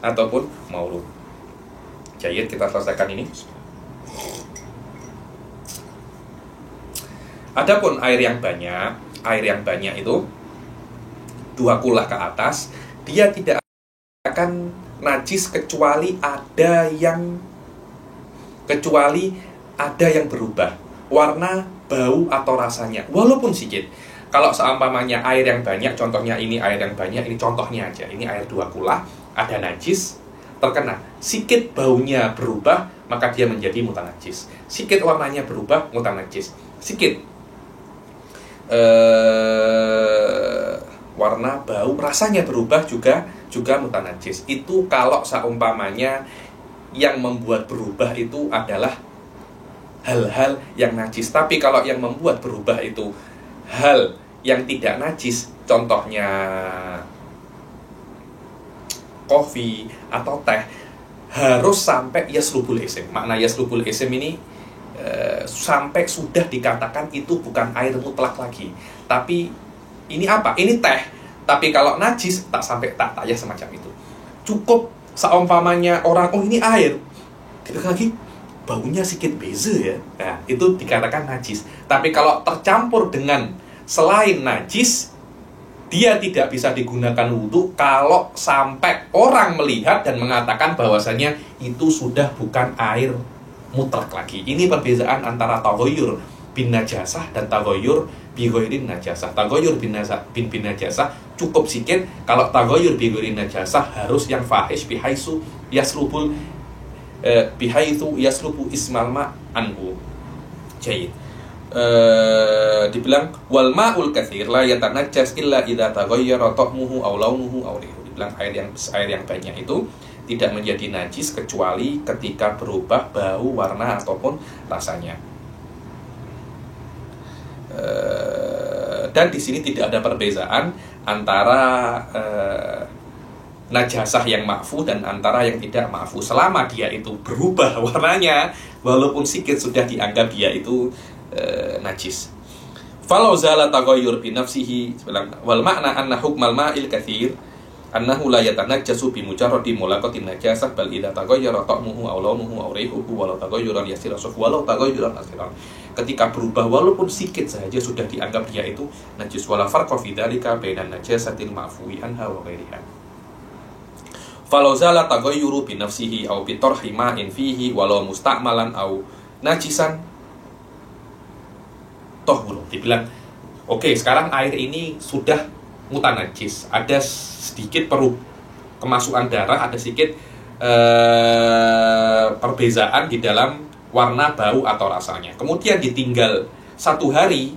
ataupun maurud. Jadi kita selesaikan ini. Adapun air yang banyak itu 2 kulah ke atas, dia tidak akan najis kecuali ada yang berubah warna, bau atau rasanya, walaupun sedikit. Kalau seumpamanya air yang banyak, contohnya ini air yang banyak, ini contohnya aja, ini air 2 kulah, ada najis terkena, sikit baunya berubah, maka dia menjadi mutanajis. Sikit warnanya berubah, mutanajis. Sikit warna, bau, rasanya berubah juga mutanajis. Itu kalau seumpamanya yang membuat berubah itu adalah hal-hal yang najis. Tapi kalau yang membuat berubah itu hal yang tidak najis, contohnya kopi atau teh, harus sampai yaslubul isim. Makna yaslubul isim ini sampai sudah dikatakan itu bukan air mutlak lagi, tapi ini apa? Ini teh. Tapi kalau najis tak sampai tak ya semacam itu. Cukup seumpamanya orang, oh ini air, kita lagi baunya sedikit beza ya, nah itu dikatakan najis. Tapi kalau tercampur dengan selain najis, dia tidak bisa digunakan wudhu kalau sampai orang melihat dan mengatakan bahwasanya itu sudah bukan air mutlak lagi. Ini perbedaan antara taghayyur bin najasah dan taghayyur bi ghairin najasah. Taghayyur bin najasah cukup sedikit, kalau taghayyur bi ghairin najasah harus yang fahish bihaisu yaslubu ismal ma anhu. Jayid. Dibilang wal ma'ul katsir la yatanajjas illa idza taghayyara ta'muhu aw launuhu aw rihu. Dibilang air yang banyak itu tidak menjadi najis kecuali ketika berubah bau, warna ataupun rasanya. Dan di sini tidak ada perbedaan antara najasah yang ma'fu dan antara yang tidak ma'fu. Selama dia itu berubah warnanya, walaupun sedikit sudah dianggap dia itu najis. Falau zala taghayyur bi nafsihi wal ma'na anna hukmal ma'il katsir annahu la yatanajjasu bi mujarradi mulaqatin najasah bal idza taghayyara ta'muhu aw launuhu aw rihuhu walau taghayyuran yasiran walau taghayyuran yasiran. Ketika berubah walaupun sedikit saja sudah dianggap dia itu najis. Wala farqa fi dzalika bainan najasatil ma'fuwi anha wa ghairiha. Falau zala taghayyuru bi nafsihi aw bi tarhi ma'in fihi walau musta'malan aw najisan tohur. Dibilang oke, sekarang air ini sudah mutanajis, ada sedikit kemasukan darah, ada sedikit perbezaan di dalam warna, bau atau rasanya. Kemudian ditinggal 1 hari,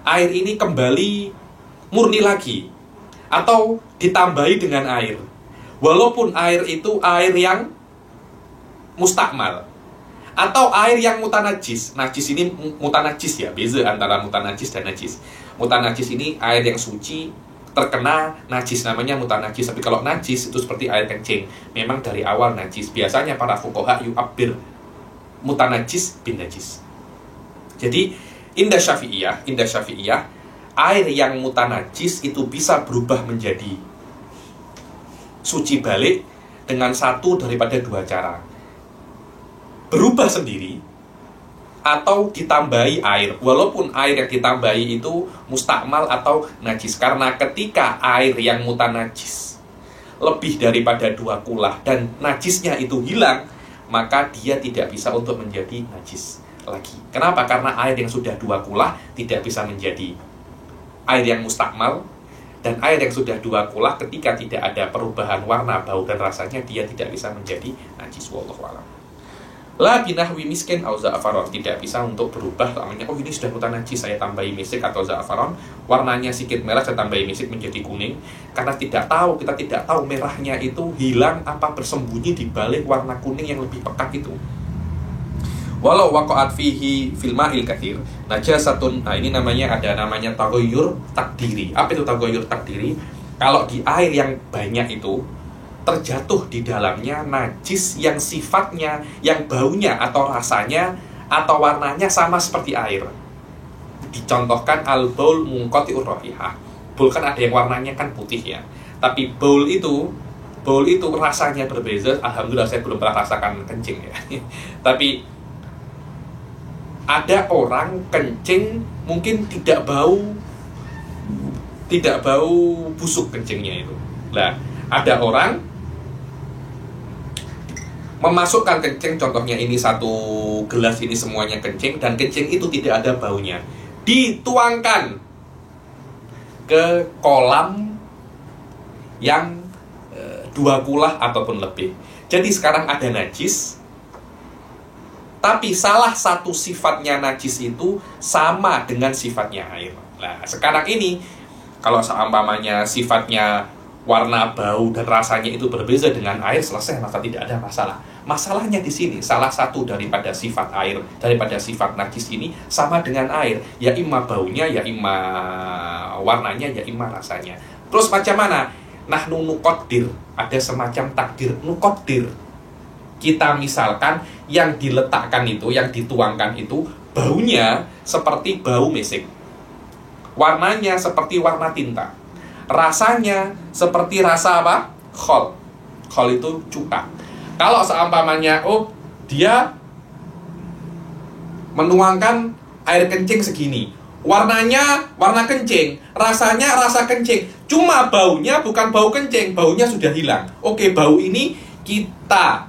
air ini kembali murni lagi atau ditambahi dengan air, walaupun air itu air yang mustakmal atau air yang mutanajis. Najis ini mutanajis ya, beza antara mutanajis dan najis. Mutanajis ini air yang suci terkena najis, namanya mutanajis. Tapi kalau najis itu seperti air kencing, memang dari awal najis. Biasanya para fuqaha yu'abbir mutanajis bin najis. Jadi indah Syafi'iyah, air yang mutanajis itu bisa berubah menjadi suci balik dengan satu daripada dua cara. Berubah sendiri atau ditambahi air, walaupun air yang ditambahi itu mustakmal atau najis. Karena ketika air yang mutanajis lebih daripada 2 kulah dan najisnya itu hilang, maka dia tidak bisa untuk menjadi najis lagi. Kenapa? Karena air yang sudah 2 kulah tidak bisa menjadi air yang mustakmal, dan air yang sudah 2 kulah ketika tidak ada perubahan warna, bau, dan rasanya, dia tidak bisa menjadi najis. Wallahu a'lam. La binahwi miskin au za'afaron, tidak bisa untuk berubah namanya, oh ini sudah mutanajis, saya tambahi misik atau za'afaron, warnanya sedikit merah, saya tambahi misik menjadi kuning. Karena kita tidak tahu merahnya itu hilang apa bersembunyi di balik warna kuning yang lebih pekat itu. Walau waqa'at fihi fil ma'il katsir najasatun. Nah, ini namanya taghayyur takdiri. Apa itu taghayyur takdiri? Kalau di air yang banyak itu terjatuh di dalamnya najis yang sifatnya, yang baunya atau rasanya atau warnanya sama seperti air. Dicontohkan al-baul munqati'ur raihah. Baul kan ada yang warnanya kan putih ya. Tapi baul itu rasanya berbeza. Alhamdulillah saya belum pernah rasakan kencing ya. Tapi ada orang kencing mungkin tidak bau busuk kencingnya itu. Nah, ada orang memasukkan kencing, contohnya ini 1 gelas ini semuanya kencing, dan kencing itu tidak ada baunya, dituangkan ke kolam yang 2 kulah ataupun lebih. Jadi sekarang ada najis, tapi salah satu sifatnya najis itu sama dengan sifatnya air. Nah, sekarang ini kalau seumpamanya sifatnya warna, bau, dan rasanya itu berbeza dengan air, selesai, maka tidak ada masalah. Masalahnya di sini, salah satu daripada sifat air, daripada sifat najis ini sama dengan air, ya imma baunya, ya imma warnanya, ya imma rasanya. Terus macam mana? Nahnu nuqaddir, ada semacam takdir nuqaddir. Kita misalkan yang diletakkan itu, yang dituangkan itu, baunya seperti bau mesik, warnanya seperti warna tinta, rasanya seperti rasa apa? Khol. Khol itu cuka. Kalau seumpamanya, oh dia menuangkan air kencing segini, warnanya warna kencing, rasanya rasa kencing, cuma baunya bukan bau kencing, baunya sudah hilang. Oke, bau ini kita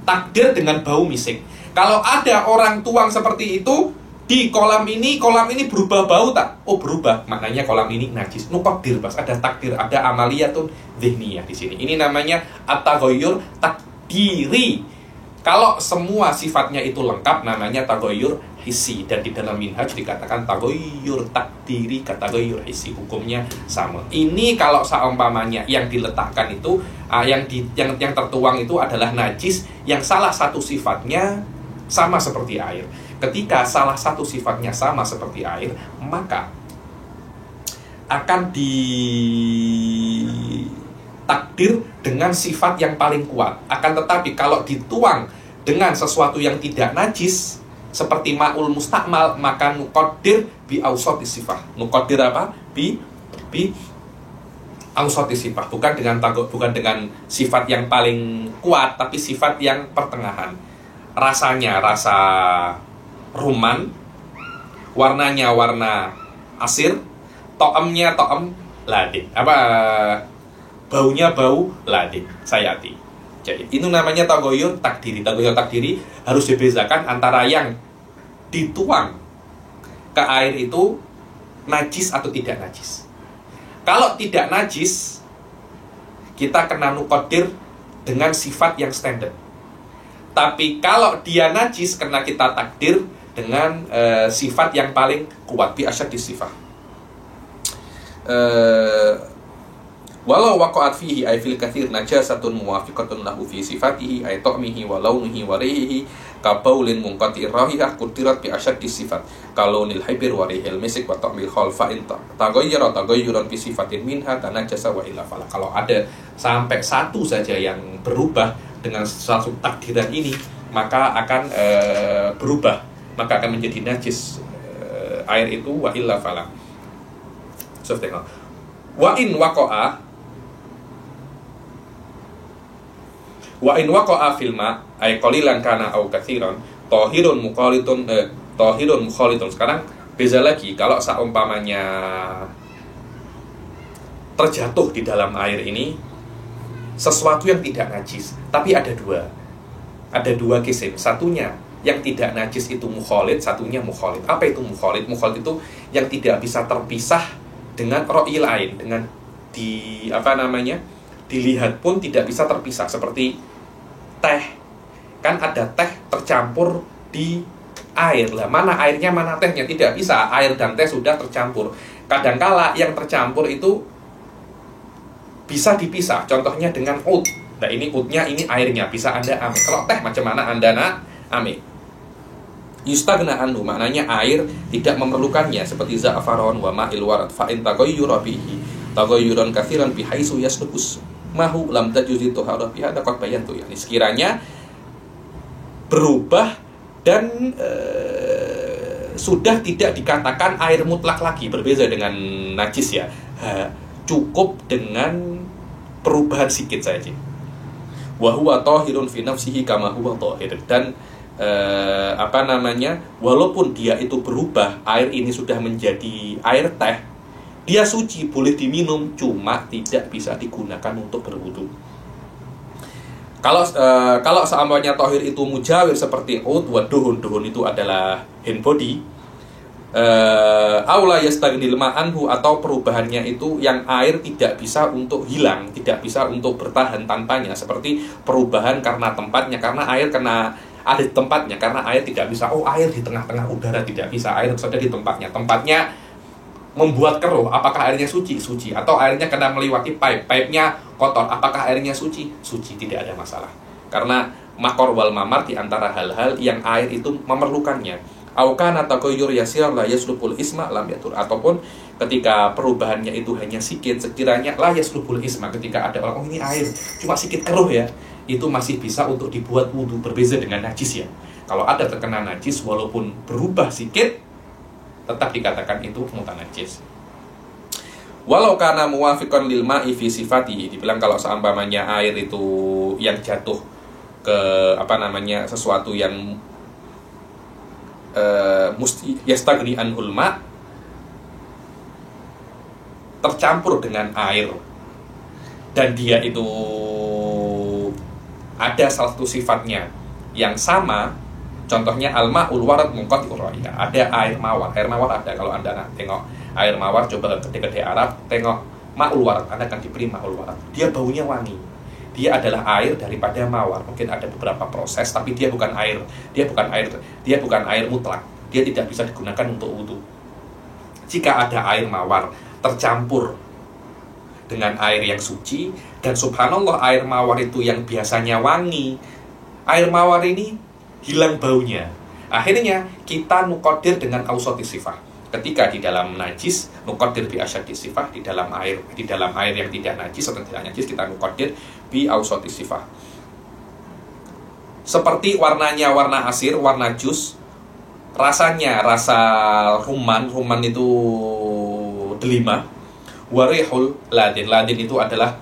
takdir dengan bau misik. Kalau ada orang tuang seperti itu di kolam ini berubah bau tak? Oh, berubah. Maknanya kolam ini najis. Nuqaddir, Bas. Ada takdir, ada amaliyatun dzihniyah di sini. Ini namanya at-taghayyur takdiri. Kalau semua sifatnya itu lengkap, namanya taghayyur hissi, dan di dalam minhaj dikatakan taghayyur takdiri, taghayyur hissi, hukumnya sama. Ini kalau seumpamanya yang diletakkan itu yang tertuang itu adalah najis yang salah satu sifatnya sama seperti air. Ketika salah satu sifatnya sama seperti air, maka akan ditakdir dengan sifat yang paling kuat. Akan tetapi kalau dituang dengan sesuatu yang tidak najis seperti ma'ul mustakmal, maka nuqaddir bi awsatis sifah. Nuqaddir apa? Bi awsatis sifah. Bukan dengan sifat yang paling kuat, tapi sifat yang pertengahan. Rasanya rasa ruman, warnanya warna asir, to'amnya to'am ladin, baunya bau ladin, sayati. Jadi itu namanya taghayyur takdiri. Taghayyur takdiri harus dibedakan antara yang dituang ke air itu najis atau tidak najis. Kalau tidak najis, kita kena nuqaddir dengan sifat yang standar. Tapi kalau dia najis, kena kita takdir dengan sifat yang paling kuat, bi asyaddi sifah. Walau waqa'at fihi ay fil katsir najasatun muwafiqatun lahu fi sifatihi ay ta'mihi wa launihi wa rihihi ka baulin munqati'ir rahihah qutirat bi asyaddi sifat kalunil hibir wa rihil misik wa ta'mil khalfa in taghayyara taghayyuran bi sifatin minha tanajasa wa illa fala. Kalau ada sampai satu saja yang berubah dengan satu takdiran ini, maka akan berubah, maka akan menjadi najis air itu, wa illa fala. Wa in waqa'a fil ma ay qalilan kana au katsiran tahirun mukhalitun. Sekarang beza lagi kalau seumpamanya terjatuh di dalam air ini sesuatu yang tidak najis, tapi ada dua kisim. Satunya yang tidak najis itu mukhalid, satunya mukhalid. Apa itu mukhalid? Mukhalid itu yang tidak bisa terpisah dengan ra'il ain, dengan dilihat pun tidak bisa terpisah. Seperti teh, kan ada teh tercampur di air lah, mana airnya mana tehnya, tidak bisa, air dan teh sudah tercampur. Kadangkala yang tercampur itu bisa dipisah, contohnya dengan ud. Nah ini udnya, ini airnya, bisa Anda ambil. Kalau teh macam mana Anda ambil? Yustagna anhu, maknanya air tidak memerlukannya, seperti za'faron wa ma'il warad fa in taghayyura bihi taghayyuran katsiran bihaitsu yasnubus mahu lam tajuzi tuharah biha dapat bayan tuh, yani sekiranya berubah dan sudah tidak dikatakan air mutlak lagi, berbeza dengan najis ya, cukup dengan perubahan sedikit saja. Wa huwa tahirun fi nafsihi kama huwa tahir, dan walaupun dia itu berubah, air ini sudah menjadi air teh, dia suci, boleh diminum, cuma tidak bisa digunakan untuk berwudu. Kalau seandainya tahir itu mujawir seperti ud wa duhun itu adalah hand body, aula yastagnil ma'anhu, atau perubahannya itu yang air tidak bisa untuk hilang, tidak bisa untuk bertahan tanpanya, seperti perubahan karena tempatnya, karena air kena ada di tempatnya, karena air tidak bisa, air di tengah-tengah udara, tidak bisa, air saja di tempatnya membuat keruh, apakah airnya suci? Suci. Atau airnya kena melewati pipe-nya kotor, apakah airnya suci? Suci, tidak ada masalah. Karena makor wal mamar di antara hal-hal yang air itu memerlukannya. Aukana taghayyur yasir la yaslubul isma lam yatur, ataupun ketika perubahannya itu hanya sedikit, sekiranya la yaslubul isma, ketika ada orang, ini air cuma sedikit keruh ya, itu masih bisa untuk dibuat wudu, berbeza dengan najis ya. Kalau ada terkena najis, walaupun berubah sedikit, tetap dikatakan itu mutanajis. Walau kana muwafiqan lil ma'i fi sifatihi, dibilang kalau seumpamanya air itu yang jatuh ke sesuatu yang musti yastagni anhul ma, tercampur dengan air, dan dia itu ada salah satu sifatnya yang sama. Contohnya al-ma'ul warad munqati'ur rahiyah. Ada air mawar. Air mawar ada, kalau Anda tengok air mawar, coba ke kedai Arab, tengok ma'ul warad, Anda akan diberi ma'ul warad. Dia baunya wangi. Dia adalah air daripada mawar. Mungkin ada beberapa proses, tapi dia bukan air. Dia bukan air mutlak. Dia tidak bisa digunakan untuk wudu. Jika ada air mawar tercampur dengan air yang suci, dan subhanallah air mawar itu yang biasanya wangi, air mawar ini hilang baunya. Akhirnya kita nuqaddir dengan ausati sifah. Ketika di dalam najis, nuqaddir bi asyaddi sifah, di dalam air yang tidak najis atau tidak najis, kita nuqaddir bi ausati sifah. Seperti warnanya warna asir, warna jus, rasanya rasa rumman itu delima. Warihul ladin itu adalah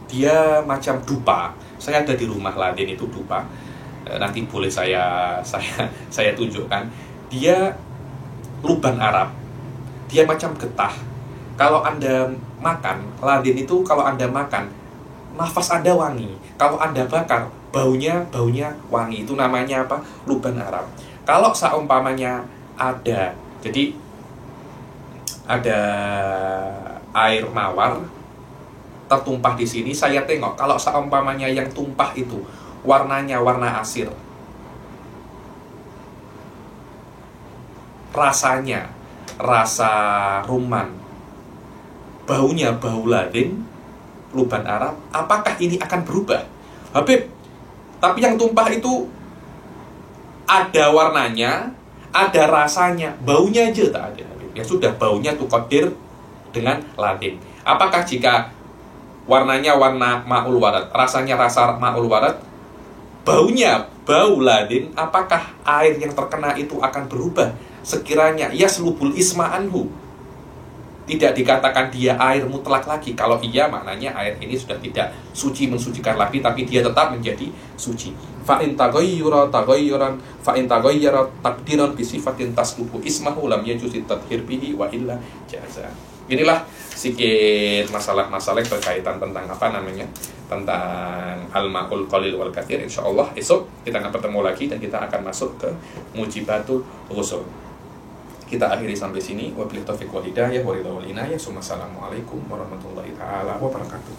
dia macam dupa. Saya ada di rumah ladin itu dupa. Nanti boleh saya tunjukkan. Dia luban Arab. Dia macam getah. Kalau Anda makan ladin itu, kalau Anda makan, nafas Anda wangi. Kalau Anda bakar, baunya wangi. Itu namanya apa? Luban Arab. Kalau seumpamanya ada air mawar tertumpah di sini, saya tengok kalau seumpamanya yang tumpah itu warnanya warna asir, rasanya rasa rumman, baunya bau ladin, luban Arab, apakah ini akan berubah? Habib, tapi yang tumpah itu ada warnanya, ada rasanya, baunya aja tak ada, Habib. Ya sudah, baunya tuh kodir dengan ladin. Apakah jika warnanya warna ma'ul warad, rasanya rasa ma'ul warad, baunya bau ladin, apakah air yang terkena itu akan berubah? Sekiranya yaslubul isma anhu, tidak dikatakan dia air mutlak lagi. Kalau iya, maknanya air ini sudah tidak suci mensucikan lagi, tapi dia tetap menjadi suci. Fa in taghayyara taghayyuran fa in taghayyara taqdiran bi sifatin taslubu ismahu lam yajuzi tadhhir bihi wa illa jaza. Inilah sedikit masalah-masalah berkaitan tentang apa namanya, tentang al-ma'ul qalil wal katsir. Insyaallah esok kita akan bertemu lagi dan kita akan masuk ke mujibatul ghusl. Kita akhiri sampai sini. Wabillahi taufiq wal hidayah wa ridha wal inayah. Assalamualaikum warahmatullahi taala wabarakatuh.